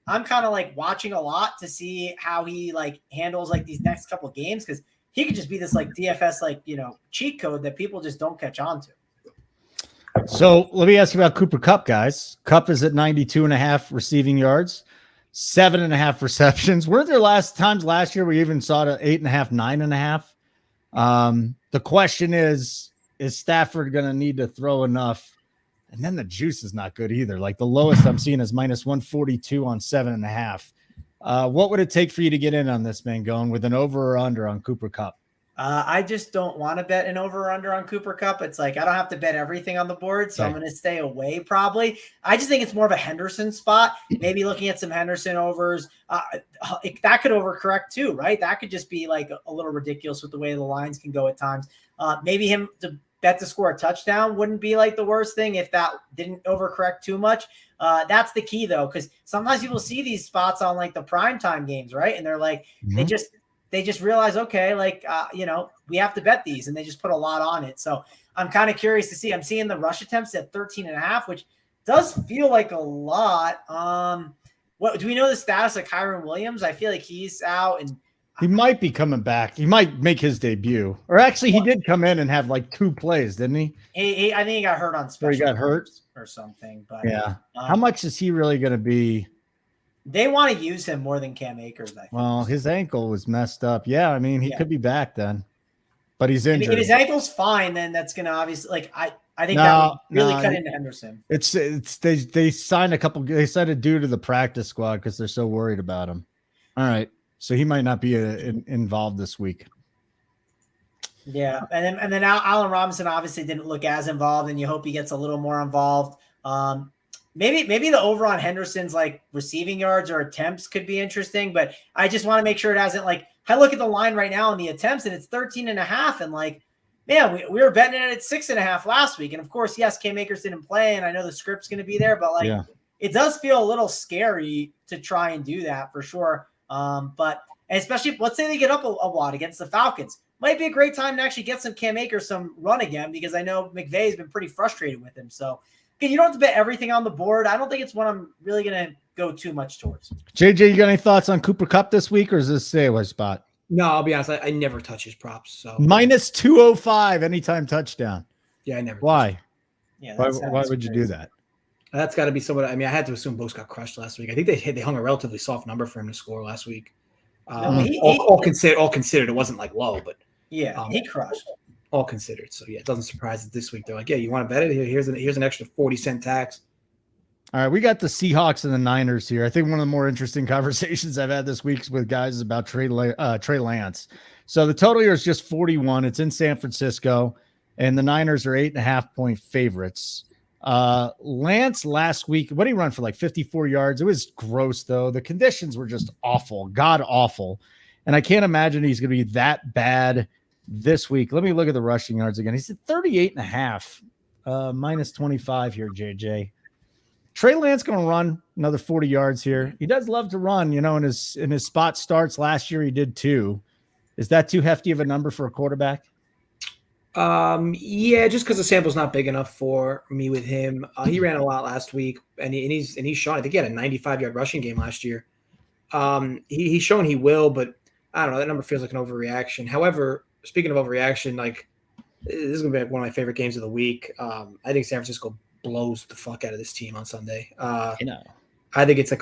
I'm kind of watching a lot to see how he handles these next couple of games, because he could just be this DFS cheat code that people just don't catch on to. So let me ask you about Cooper Kupp, guys. Kupp is at 92.5 receiving yards, 7.5 receptions. Weren't there times last year we even saw it at 8.5, 9.5? The question is Stafford going to need to throw enough? And then the juice is not good either. The lowest I'm seeing is minus 142 on 7.5. What would it take for you to get in on this, man, going with an over or under on Cooper Kupp? I just don't want to bet an over or under on Cooper Kupp. It's I don't have to bet everything on the board, so I'm going to stay away probably. I just think it's more of a Henderson spot. Maybe looking at some Henderson overs. That could overcorrect too, right? That could just be a little ridiculous with the way the lines can go at times. Maybe him to bet to score a touchdown wouldn't be the worst thing if that didn't overcorrect too much. That's the key though, because sometimes people see these spots on the primetime games, right? And they're they just realize, okay, we have to bet these, and they just put a lot on it. So I'm kind of curious to see. I'm seeing the rush attempts at 13.5, which does feel like a lot. What do we know the status of Kyron Williams? I feel like he's out, and he might be coming back. He might make his debut, or actually, he did come in and have like 2 plays, didn't he? I think he got hurt on special. Or he got hurt or something. But yeah, how much is he really going to be? They want to use him more than Cam Akers, I think. Well, his ankle was messed up. Yeah, I mean, he could be back then, but he's injured. If his ankle's fine, then that's going to obviously I think that would really cut into Henderson. It's they signed a couple. They signed a dude to the practice squad because they're so worried about him. All right, so he might not be involved this week. Yeah, and then Allen Robinson obviously didn't look as involved, and you hope he gets a little more involved. Maybe the over on Henderson's like receiving yards or attempts could be interesting, but I just want to make sure it hasn't I look at the line right now on the attempts and it's 13.5, and man, we were betting it at 6.5 last week. And of course, yes, Cam Akers didn't play, and I know the script's going to be there, but it does feel a little scary to try and do that for sure. But especially let's say they get up a lot against the Falcons, might be a great time to actually get some Cam Akers some run again, because I know McVay has been pretty frustrated with him. So again, you don't have to bet everything on the board. I don't think it's what I'm really going to go too much towards. JJ, you got any thoughts on Cooper Kupp this week, or is this a stay-away spot? No, I'll be honest. I never touch his props. So minus 205 anytime touchdown. Yeah, I never. Why? Yeah, why would you do that? That's got to be somewhat. I mean, I had to assume both got crushed last week. I think they hung a relatively soft number for him to score last week. All considered, it wasn't low, but he crushed. All considered. So yeah, it doesn't surprise that this week they're like, yeah, you want to bet it? Here's an extra 40-cent tax. All right, we got the Seahawks and the Niners here. I think one of the more interesting conversations I've had this week with guys is about Trey Lance. So the total here is just 41. It's in San Francisco, and the Niners are 8.5-point favorites. Lance last week, what did he run for, 54 yards? It was gross, though. The conditions were just awful, god awful. And I can't imagine he's going to be that bad this week. Let me look at the rushing yards again. He's at 38.5, minus 25 here, JJ. Trey Lance going to run another 40 yards here. He does love to run, in his spot starts last year. He did 2. Is that too hefty of a number for a quarterback? Yeah, just because the sample's not big enough for me with him. He ran a lot last week, and he's shown. I think he had a 95-yard rushing game last year. He's shown he will, but I don't know. That number feels like an overreaction. However, speaking of overreaction, this is gonna be one of my favorite games of the week. I think San Francisco blows the fuck out of this team on Sunday. I think it's a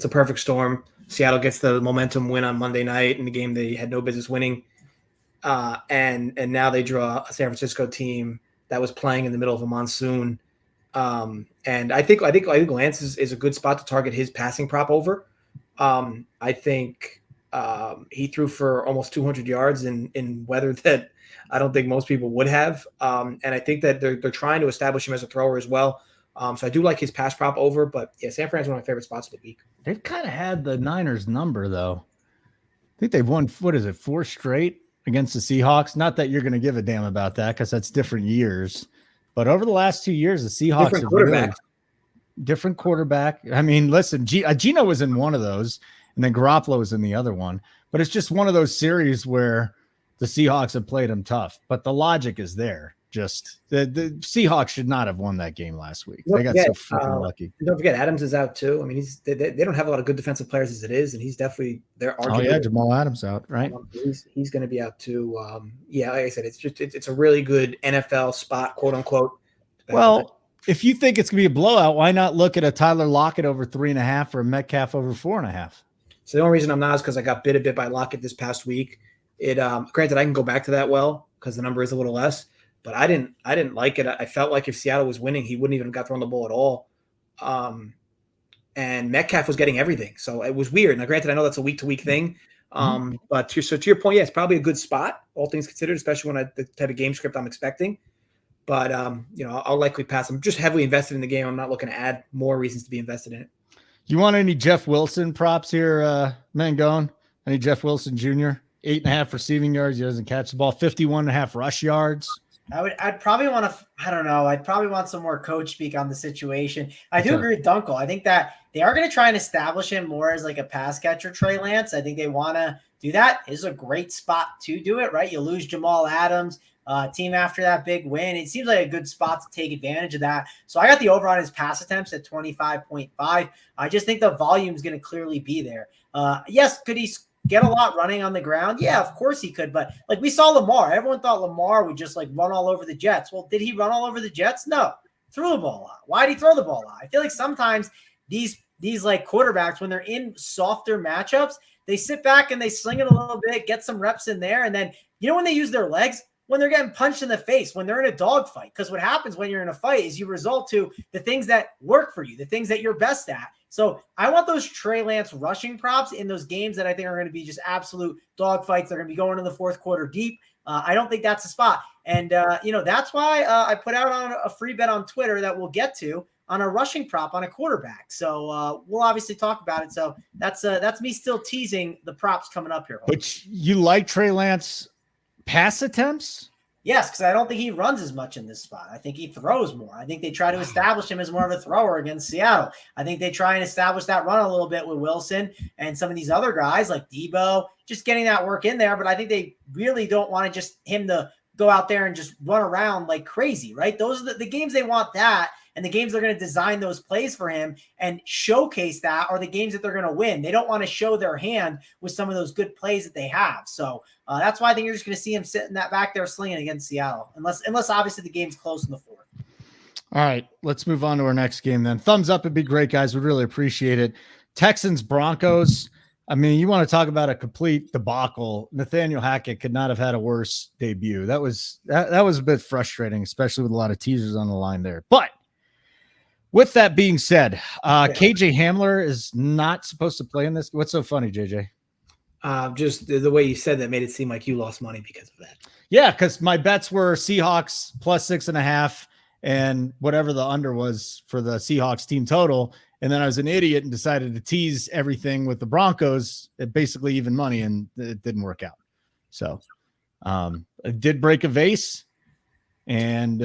perfect storm. Seattle gets the momentum win on Monday night in the game they had no business winning. And now they draw a San Francisco team that was playing in the middle of a monsoon. And I think Lance is a good spot to target his passing prop over. I think he threw for almost 200 yards in weather that I don't think most people would have. And I think that they're trying to establish him as a thrower as well. So I do like his pass prop over, but yeah, San Fran's one of my favorite spots of the week. They've kind of had the Niners number, though. I think they've won, 4 straight against the Seahawks. Not that you're going to give a damn about that, because that's different years. But over the last 2 years, the Seahawks different quarterback. Different quarterback. I mean, listen, Gino was in one of those, and then Garoppolo was in the other one. But it's just one of those series where the Seahawks have played them tough. But the logic is there. Just the Seahawks should not have won that game last week. They got so freaking lucky. Don't forget, Adams is out too. I mean, they don't have a lot of good defensive players as it is, and he's definitely their argument. Oh yeah, Jamal Adams out, right? He's going to be out too. Yeah, like I said, it's a really good NFL spot, quote unquote. Well, if you think it's going to be a blowout, why not look at a Tyler Lockett over 3.5 or a Metcalf over 4.5? So the only reason I'm not is because I got bit a bit by Lockett this past week. Granted, I can go back to that well because the number is a little less. But I didn't like it. I felt like if Seattle was winning, he wouldn't even have got thrown the ball at all. And Metcalf was getting everything. So it was weird. Now, granted, I know that's a week-to-week thing. But to your point, yeah, it's probably a good spot, all things considered, especially when the type of game script I'm expecting. But, I'll likely pass. I'm just heavily invested in the game. I'm not looking to add more reasons to be invested in it. You want any Jeff Wilson props here, Mangone? Any Jeff Wilson Jr.? 8.5 receiving yards. He doesn't catch the ball. 51.5 rush yards. I'd probably want to, I don't know. I'd probably want some more coach speak on the situation. I do agree with Dunkel. I think that they are going to try and establish him more as like a pass catcher, Trey Lance. I think they want to do that. This is a great spot to do it, right? You lose Jamal Adams, team after that big win. It seems like a good spot to take advantage of that. So I got the over on his pass attempts at 25.5. I just think the volume is going to clearly be there. Yes, could he get a lot running on the ground? Yeah, of course he could. But like we saw Lamar, everyone thought Lamar would just like run all over the Jets. Well, did he run all over the Jets? No. Threw the ball out. Why did he throw the ball out? I feel like sometimes these like quarterbacks, when they're in softer matchups, they sit back and they sling it a little bit, get some reps in there. And then, you know, when they use their legs, when they're getting punched in the face, when they're in a dogfight, because what happens when you're in a fight is you result to the things that work for you, the things that you're best at. So I want those Trey Lance rushing props in those games that I think are going to be just absolute dogfights. They're going to be going in the fourth quarter deep. I don't think that's a spot. And, you know, that's why I put out on a free bet on Twitter that we'll get to on a rushing prop on a quarterback. So we'll obviously talk about it. So that's me still teasing the props coming up here. But you like Trey Lance pass attempts? Yes, because I don't think he runs as much in this spot. I think he throws more. I think they try to establish him as more of a thrower against Seattle. I think they try and establish that run a little bit with Wilson and some of these other guys like Debo, just getting that work in there. But I think they really don't want to just him to go out there and just run around like crazy, right? Those are the games they want that. And the games they're going to design those plays for him and showcase that are the games that they're going to win. They don't want to show their hand with some of those good plays that they have. So that's why I think you're just going to see him sitting that back there slinging against Seattle, unless obviously the game's close in the fourth. All right, let's move on to our next game then. Thumbs up would be great, guys. We'd really appreciate it. Texans Broncos. I mean, you want to talk about a complete debacle. Nathaniel Hackett could not have had a worse debut. That was a bit frustrating, especially with a lot of teasers on the line there. But with that being said, KJ Hamler is not supposed to play in this. What's so funny, JJ? Just the way you said that made it seem like you lost money because of that. Yeah, because my bets were Seahawks plus 6.5 and whatever the under was for the Seahawks team total. And then I was an idiot and decided to tease everything with the Broncos at basically even money, and it didn't work out. So I did break a vase, and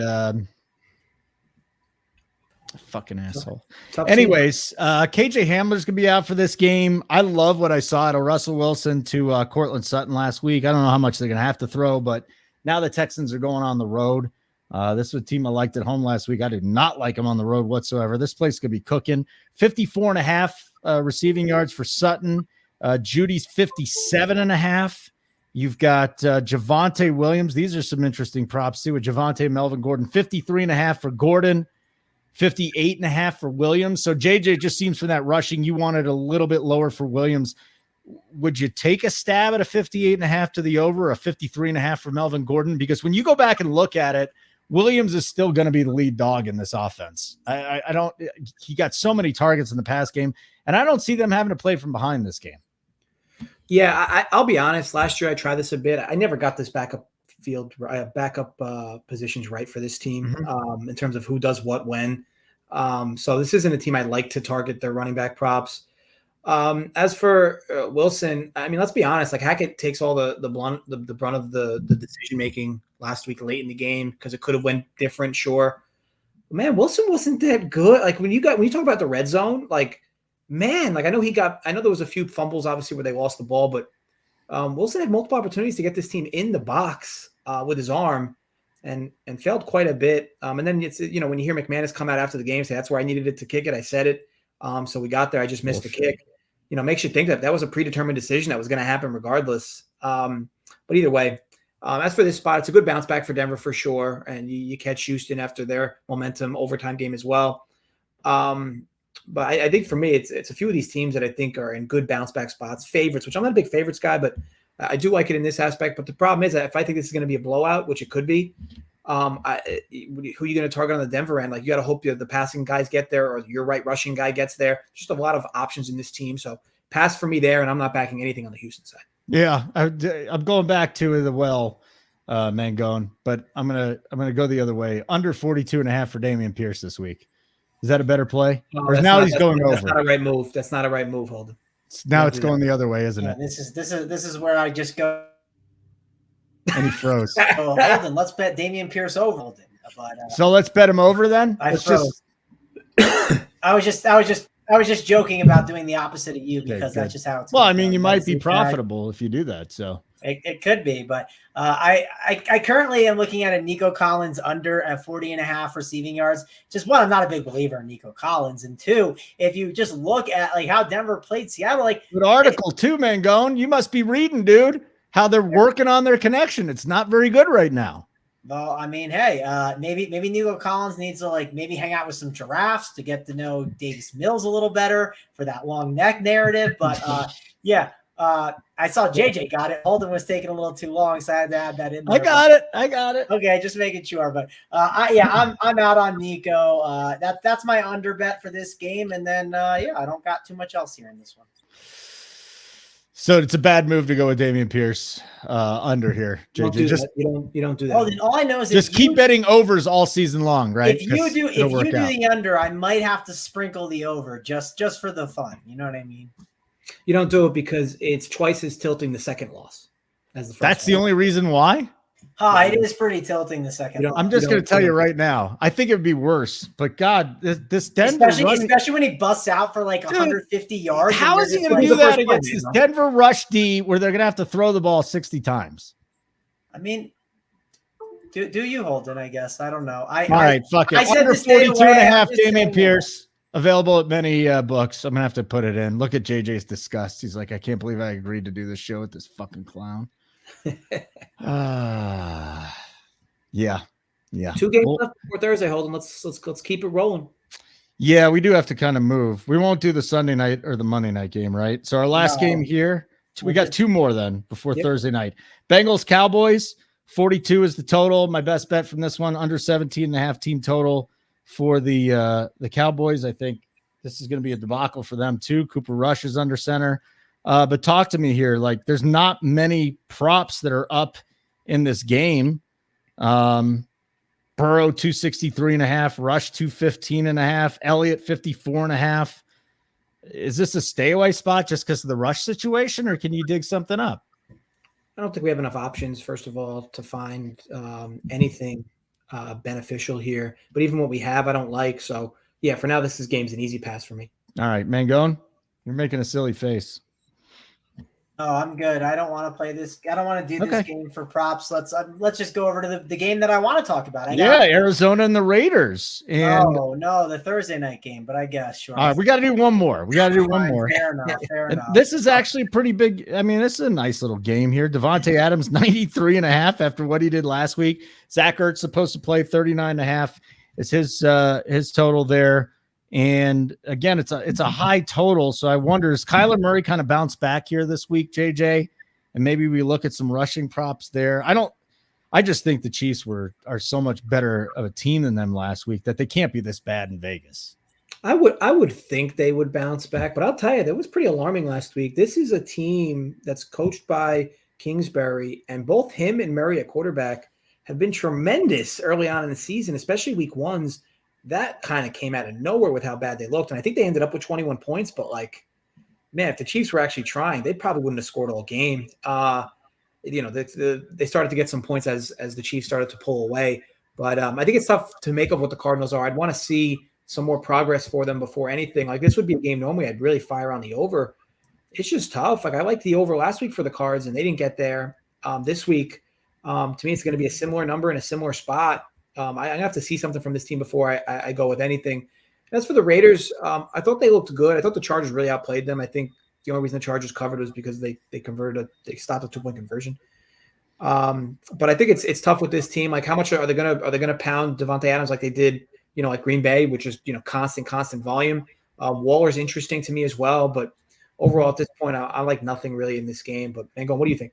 fucking asshole. Anyways, KJ Hamler's gonna be out for this game. I love what I saw out of Russell Wilson to Cortland Sutton last week. I don't know how much they're gonna have to throw, but now the Texans are going on the road. This is a team I liked at home last week. I did not like them on the road whatsoever. This place could be cooking. 54.5 receiving yards for Sutton. Judy's 57.5. You've got Javonte Williams. These are some interesting props too with Javonte, Melvin Gordon. 53.5 for Gordon. 58.5 for Williams. So JJ just seems from that rushing, you wanted a little bit lower for Williams. Would you take a stab at a 58.5 to the over, a 53.5 for Melvin Gordon? Because when you go back and look at it, Williams is still going to be the lead dog in this offense. He got so many targets in the past game, and I don't see them having to play from behind this game. Yeah, I'll be honest. Last year I tried this a bit. I never got this backup positions right for this team in terms of who does what when. So this isn't a team I'd like to target their running back props. As for Wilson, I mean, let's be honest. Like Hackett takes all the brunt of the decision making last week late in the game because it could have went different. Sure, but man, Wilson wasn't that good. Like when you talk about the red zone, like man, like I know there was a few fumbles obviously where they lost the ball, but Wilson had multiple opportunities to get this team in the box with his arm and failed quite a bit. And then it's, you know, when you hear McManus come out after the game, say that's where I needed it to kick it. I said it. So we got there. I just missed the kick. You know, makes you think that was a predetermined decision that was going to happen regardless. But either way, as for this spot, it's a good bounce back for Denver for sure. And you catch Houston after their momentum overtime game as well. But I think for me, it's a few of these teams that I think are in good bounce back spots, favorites, which I'm not a big favorites guy, but I do like it in this aspect. But the problem is that if I think this is going to be a blowout, which it could be, who are you going to target on the Denver end? Like you got to hope the passing guys get there or your right rushing guy gets there. Just a lot of options in this team. So pass for me there, and I'm not backing anything on the Houston side. Yeah, I'm going back to the Mangone, but I'm gonna go the other way. Under 42.5 for Dameon Pierce this week. Is that a better play? Or now he's going over. That's not a right move. That's not a right move, Holden. Now it's going the other way, isn't it? This is where I just go. And he froze. So Holden, let's bet Dameon Pierce over Holden. But, so let's bet him over then. I was just joking about doing the opposite of you because that's just how it's. Well, I mean, you might be profitable if you do that. So it could be, but I currently am looking at a Nico Collins under at 40.5 receiving yards. Just one, I'm not a big believer in Nico Collins, and two, if you just look at like how Denver played Seattle, like good article too, Mangone. You must be reading, dude. How they're working on their connection. It's not very good right now. Well, I mean, hey, maybe Nico Collins needs to like maybe hang out with some giraffes to get to know Davis Mills a little better for that long neck narrative. But yeah, I saw JJ got it. Holden was taking a little too long, so I had to add that in there. I got it. Okay, just making sure. But I'm out on Nico. That's my under bet for this game, and then I don't got too much else here in this one. So it's a bad move to go with Dameon Pierce under here. JJ, you don't do that. Holden, all I know is just keep betting overs all season long, right? If you do the under, I might have to sprinkle the over just for the fun. You know what I mean? You don't do it because it's twice as tilting the second loss as the first. That's the only reason why? It is pretty tilting the second. I'm just going to tell you right now. I think it would be worse. But God, this Denver, especially when he busts out for like 150 yards. How is he going to do that against this Denver rush D where they're going to have to throw the ball 60 times? I mean, do you Holden? I guess I don't know. All right, fuck it. I said under 42.5. Dameon Pierce available at many books. I'm gonna have to put it in. Look at JJ's disgust. He's like, I can't believe I agreed to do this show with this fucking clown. Yeah. 2 games left before Thursday, Holden. Let's keep it rolling. Yeah, we do have to kind of move. We won't do the Sunday night or the Monday night game, right? So our last game here, we got 2 more then before Thursday night. Bengals Cowboys, 42 is the total. My best bet from this one, under 17.5 team total for the Cowboys. I think this is going to be a debacle for them too. Cooper Rush is under center. But talk to me here. Like, there's not many props that are up in this game. Burrow 263.5, Rush 215.5, Elliott 54.5. Is this a stay away spot just because of the Rush situation, or can you dig something up? I don't think we have enough options, first of all, to find anything beneficial here. But even what we have, I don't like. So yeah, for now, this game's an easy pass for me. All right, Mangone, you're making a silly face. Oh, I'm good. I don't want to play this. I don't want to do this game for props. Let's just go over to the game that I want to talk about. Arizona and the Raiders. And no, the Thursday night game. But I guess sure. All right, we got to do one more. Fair enough. This is actually pretty big. I mean, this is a nice little game here. Devonte Adams 93.5 after what he did last week. Zach Ertz supposed to play 39.5 is his total there. And again, it's a high total. So I wonder, is Kyler Murray kind of bounce back here this week, JJ? And maybe we look at some rushing props there. I just think the Chiefs are so much better of a team than them last week that they can't be this bad in Vegas. I would think they would bounce back, but I'll tell you, that was pretty alarming last week. This is a team that's coached by Kingsbury, and both him and Murray at quarterback have been tremendous early on in the season, especially week ones. That kind of came out of nowhere with how bad they looked. And I think they ended up with 21 points, but like, man, if the Chiefs were actually trying, they probably wouldn't have scored all game. They started to get some points as the Chiefs started to pull away. But I think it's tough to make of what the Cardinals are. I'd want to see some more progress for them before anything. Like, this would be a game normally I'd really fire on the over. It's just tough. Like, I liked the over last week for the Cards, and they didn't get there. This week, to me, it's going to be a similar number in a similar spot. I have to see something from this team before I go with anything. As for the Raiders, I thought they looked good. I thought the Chargers really outplayed them. I think the only reason the Chargers covered was because they stopped a 2-point conversion. But I think it's tough with this team. Like, how much are they gonna pound Devonte Adams like they did, like Green Bay, which is constant volume. Waller's interesting to me as well, but overall at this point, I like nothing really in this game. But Mangone, what do you think?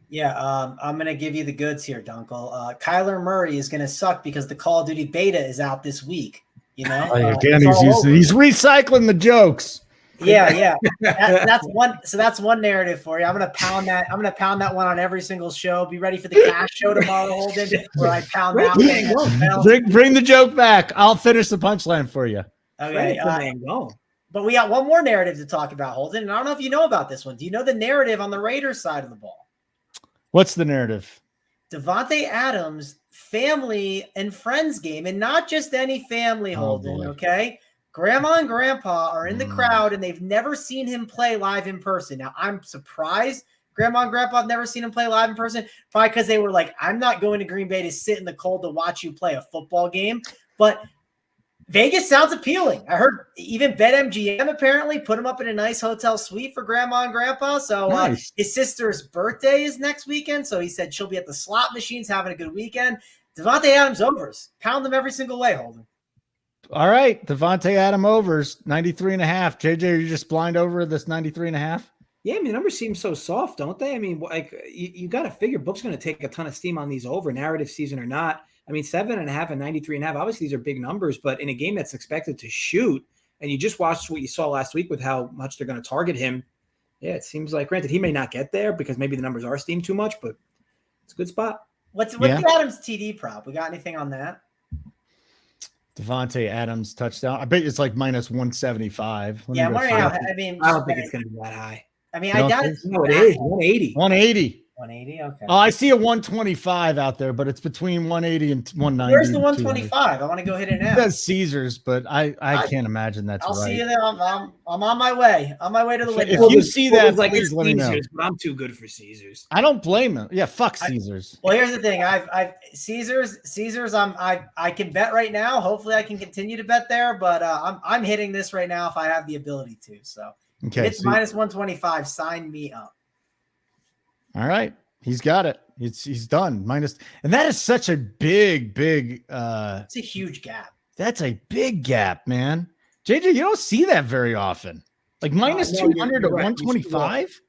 Yeah, I'm going to give you the goods here, Dunkel. Kyler Murray is going to suck because the Call of Duty beta is out this week. Again, he's recycling the jokes. Yeah. That's one. So that's one narrative for you. I'm going to pound that. I'm going to pound that one on every single show. Be ready for the cash show tomorrow, Holden, where I pound that one. Bring the joke back. I'll finish the punchline for you. Okay. But we got one more narrative to talk about, Holden. And I don't know if you know about this one. Do you know the narrative on the Raiders side of the ball? What's the narrative? Devonte Adams family and friends game, and not just any family, Holden, okay? Grandma and grandpa are in the crowd, and they've never seen him play live in person. Now, I'm surprised grandma and grandpa have never seen him play live in person, probably because they were like, I'm not going to Green Bay to sit in the cold to watch you play a football game. But Vegas sounds appealing. I heard even BetMGM apparently put him up in a nice hotel suite for grandma and grandpa. So Nice. His sister's birthday is next weekend. So he said she'll be at the slot machines having a good weekend. Devonte Adams overs. Pound them every single way, Holden. All right. Devonte Adams overs 93.5. JJ, are you just blind over this 93.5? Yeah, I mean, the numbers seem so soft, don't they? I mean, like you got to figure Book's going to take a ton of steam on these over, narrative season or not. I mean, 7.5 and 93.5. Obviously, these are big numbers, but in a game that's expected to shoot, and you just watched what you saw last week with how much they're going to target him. Yeah, it seems like, granted, he may not get there because maybe the numbers are steamed too much, but it's a good spot. What's the Adams TD prop? We got anything on that? Devonte Adams touchdown. I bet it's like minus 175. Yeah, I mean, I don't think it's going to be that high. I mean, I doubt No, it is 180. 180. 180. Okay. Oh, I see a 125 out there, but it's between 180 and 190. Where's the 125? I want to go hit it now. That's Caesars, but I can't imagine that's I'll right. see you there. I'm on my way. On my way to the window. If you see that, like please let me know. But I'm too good for Caesars. I don't blame him. Yeah, fuck Caesars. Well, here's the thing. I've Caesars. I can bet right now. Hopefully, I can continue to bet there. But I'm hitting this right now if I have the ability to. So okay, it's minus 125. Sign me up. All right. He's got it. He's done. Minus, and that is such a big. It's a huge gap. That's a big gap, man. JJ, you don't see that very often. Like minus 200 to 125.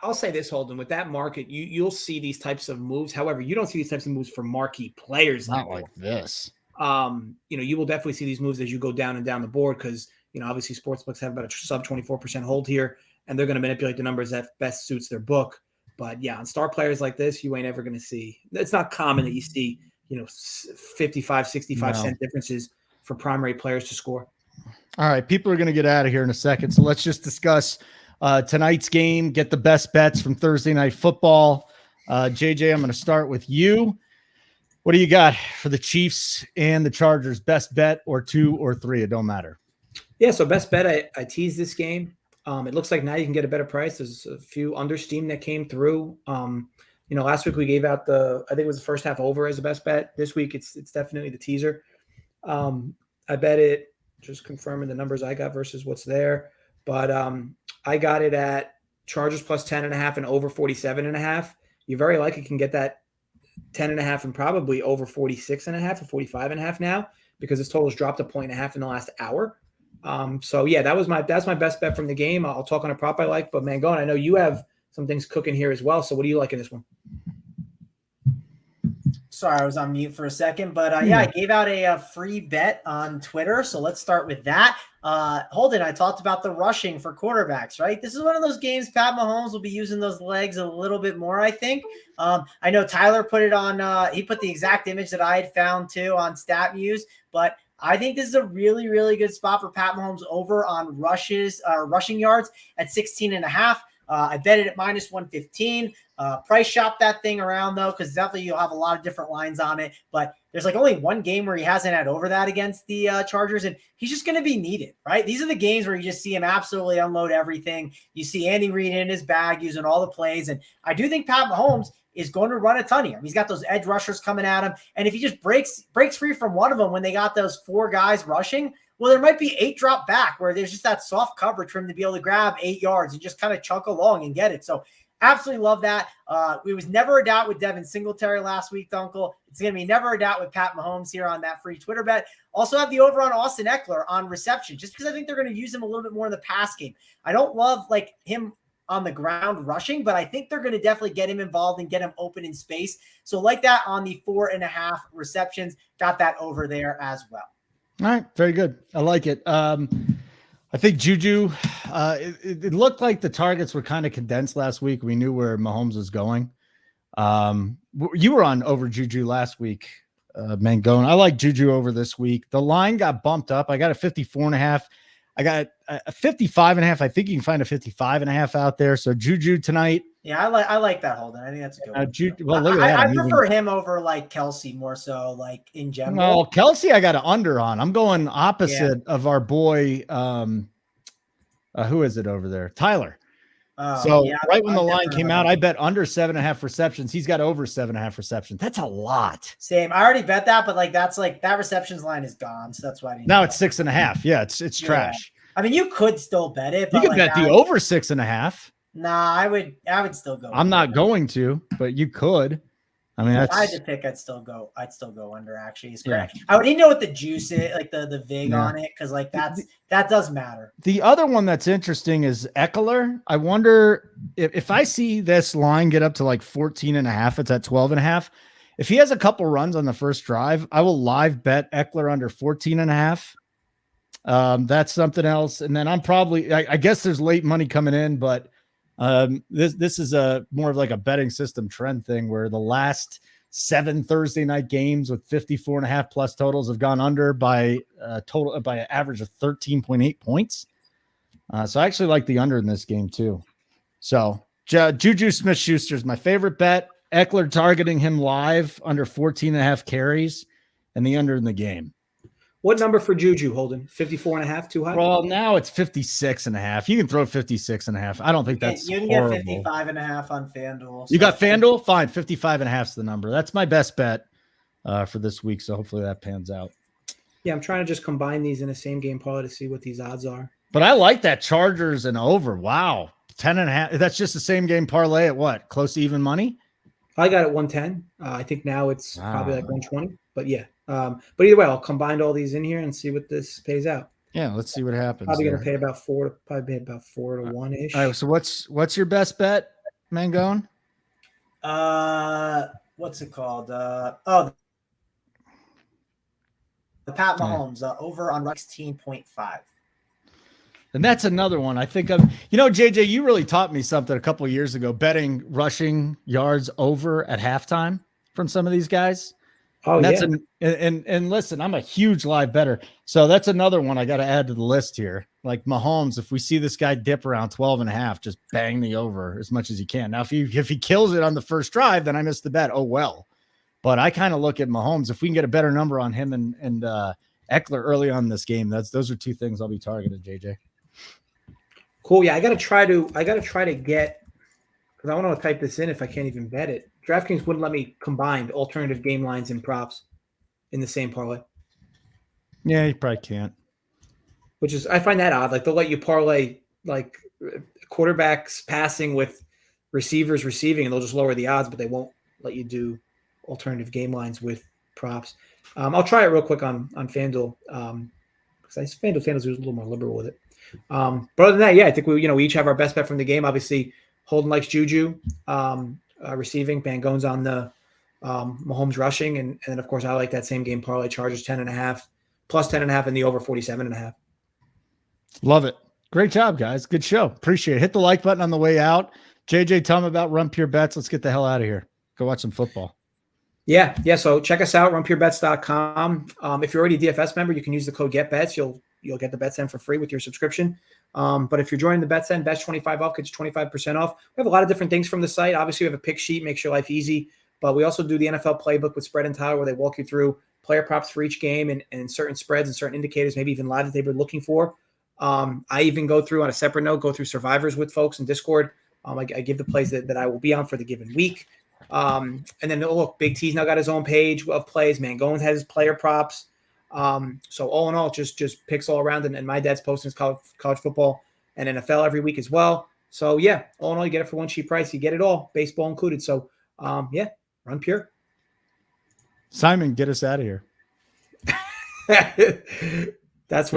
I'll say this, Holden. With that market, you'll see these types of moves. However, you don't see these types of moves for marquee players. Not like this. You will definitely see these moves as you go down and down the board because obviously sportsbooks have about a sub 24% hold here, and they're going to manipulate the numbers that best suits their book. But yeah, on star players like this, you ain't ever going to see. It's not common that you see, 55, 65 cent differences for primary players to score. All right, people are going to get out of here in a second, so let's just discuss tonight's game. Get the best bets from Thursday Night Football. JJ, I'm going to start with you. What do you got for the Chiefs and the Chargers? Best bet or 2 or 3? It don't matter. Yeah, so best bet. I teased this game. It looks like now you can get a better price. There's a few under steam that came through. Last week we gave out I think it was the first half over as the best bet. This week it's definitely the teaser. I bet it, just confirming the numbers I got versus what's there. But I got it at Chargers plus 10.5 and over 47.5. You very likely can get that 10.5 and probably over 46.5 or 45.5 now because this total's dropped 1.5 in the last hour. So yeah, that's my best bet from the game. I'll talk on a prop I like, but Mangone, I know you have some things cooking here as well. So what do you like in this one? Sorry, I was on mute for a second, but I gave out a free bet on Twitter. So let's start with that. Holden, I talked about the rushing for quarterbacks, right? This is one of those games Pat Mahomes will be using those legs a little bit more, I think. I know Tyler put it on, he put the exact image that I had found too on StatMuse, but I think this is a really, really good spot for Pat Mahomes over on rushing yards at 16.5. I bet it at minus 115. Price shop that thing around though, because definitely you'll have a lot of different lines on it. But there's like only one game where he hasn't had over that against the Chargers, and he's just going to be needed, right? These are the games where you just see him absolutely unload everything. You see Andy Reid in his bag using all the plays, and I do think Pat Mahomes is going to run a ton here. He's got those edge rushers coming at him, and if he just breaks free from one of them when they got those 4 guys rushing, well, there might be 8 drop back where there's just that soft coverage for him to be able to grab 8 yards and just kind of chunk along and get it. So absolutely love that. It was never a doubt with Devin Singletary last week, Dunkel. It's going to be never a doubt with Pat Mahomes here on that free Twitter bet. Also have the over on Austin Eckler on reception, just because I think they're going to use him a little bit more in the pass game. I don't love like him on the ground rushing, but I think they're going to definitely get him involved and get him open in space. So like that on the 4.5 receptions, got that over there as well. All right. Very good. I like it. I think Juju, it looked like the targets were kind of condensed last week. We knew where Mahomes was going. You were on over Juju last week, Mangone. I like Juju over this week. The line got bumped up. I got a 54.5. I got a 55.5. I think you can find a 55.5 out there. So Juju tonight. Yeah, I like that Holden. I think that's a good one. Well, look at that. I prefer him over like Kelsey more so, like in general. Well, Kelsey, I got an under on. I'm going opposite of our boy. Who is it over there? Tyler. Right when the line came out, I bet under 7.5 receptions. He's got over 7.5 receptions. That's a lot. Same. I already bet that, but like that's like that receptions line is gone. So that's why I didn't now it's 6.5. Yeah, it's trash. I mean, you could still bet it. But you could bet the over 6.5. Nah, I would still go. I'm not going to, but you could. I mean, if I had to pick, I'd still go under. Actually, it's correct. Yeah. I would need to know what the juice is, like the vig on it, because like that does matter. The other one that's interesting is Eckler. I wonder if I see this line get up to like 14.5, it's at 12.5. If he has a couple runs on the first drive, I will live bet Eckler under 14.5. That's something else. And then I'm probably, I guess there's late money coming in, but this is a more of like a betting system trend thing where the last 7 Thursday night games with 54.5 plus totals have gone under by an average of 13.8 points. So I actually like the under in this game too. So Juju Smith-Schuster is my favorite bet. Eckler targeting him live under 14.5 carries and the under in the game. What number for Juju, Holden? 54.5, too high? Well, now it's 56.5. You can throw 56.5. I don't think that's you can horrible. Get 55.5 on FanDuel. So you got FanDuel? Fine. 55.5 is the number. That's my best bet for this week. So hopefully that pans out. Yeah, I'm trying to just combine these in a same game parlay to see what these odds are. But I like that Chargers and over. Wow. 10.5. That's just the same game parlay at what? Close to even money? I got it 110. I think now it's probably like 120. But yeah. But either way, I'll combine all these in here and see what this pays out. Yeah, let's see what happens. Probably going to pay about 4 to 1-ish. All right, so what's your best bet, Mangone? What's it called? The Pat Mahomes over on 16.5. And that's another one. I think JJ, you really taught me something a couple of years ago, betting rushing yards over at halftime from some of these guys. Oh, that's and listen, I'm a huge live bettor. So that's another one I got to add to the list here. Like Mahomes, if we see this guy dip around 12.5, just bang the over as much as you can. Now, if he kills it on the first drive, then I missed the bet. Oh, well. But I kind of look at Mahomes. If we can get a better number on him and Eckler early on in this game, those are two things I'll be targeting, JJ. Cool. Yeah, I gotta try to get, because I want to type this in if I can't even bet it. DraftKings wouldn't let me combine alternative game lines and props in the same parlay. Yeah, you probably can't. Which is, I find that odd. Like they'll let you parlay like quarterbacks passing with receivers receiving, and they'll just lower the odds, but they won't let you do alternative game lines with props. I'll try it real quick on FanDuel because FanDuel's a little more liberal with it. But other than that, yeah, I think we each have our best bet from the game. Obviously, Holden likes Juju receiving, Mangone's on the Mahomes rushing, and then of course I like that same game parlay, Chargers 10.5 plus 10.5 and the over 47.5. Love it. Great job, guys. Good show. Appreciate it. Hit the like button on the way out. JJ, tell them about Run Pure Bets. Let's get the hell out of here. Go watch some football. Yeah. So check us out, runpurebets.com. If you're already a DFS member, you can use the code GetBets. You'll get the BetSend for free with your subscription. But if you're joining the BetSend, best 25 off, gets you 25% off. We have a lot of different things from the site. Obviously, we have a pick sheet, makes your life easy. But we also do the NFL playbook with Spread and Tyler, where they walk you through player props for each game and certain spreads and certain indicators, maybe even live that they've been looking for. I even go through, on a separate note, survivors with folks in Discord. I give the plays that I will be on for the given week. And then look, Big T's now got his own page of plays. Mangone has his player props. So all in all, just picks all around. And my dad's posting his college football and NFL every week as well. So yeah, all in all, you get it for one cheap price. You get it all, baseball included. So yeah, Run Pure. Simon, get us out of here. That's where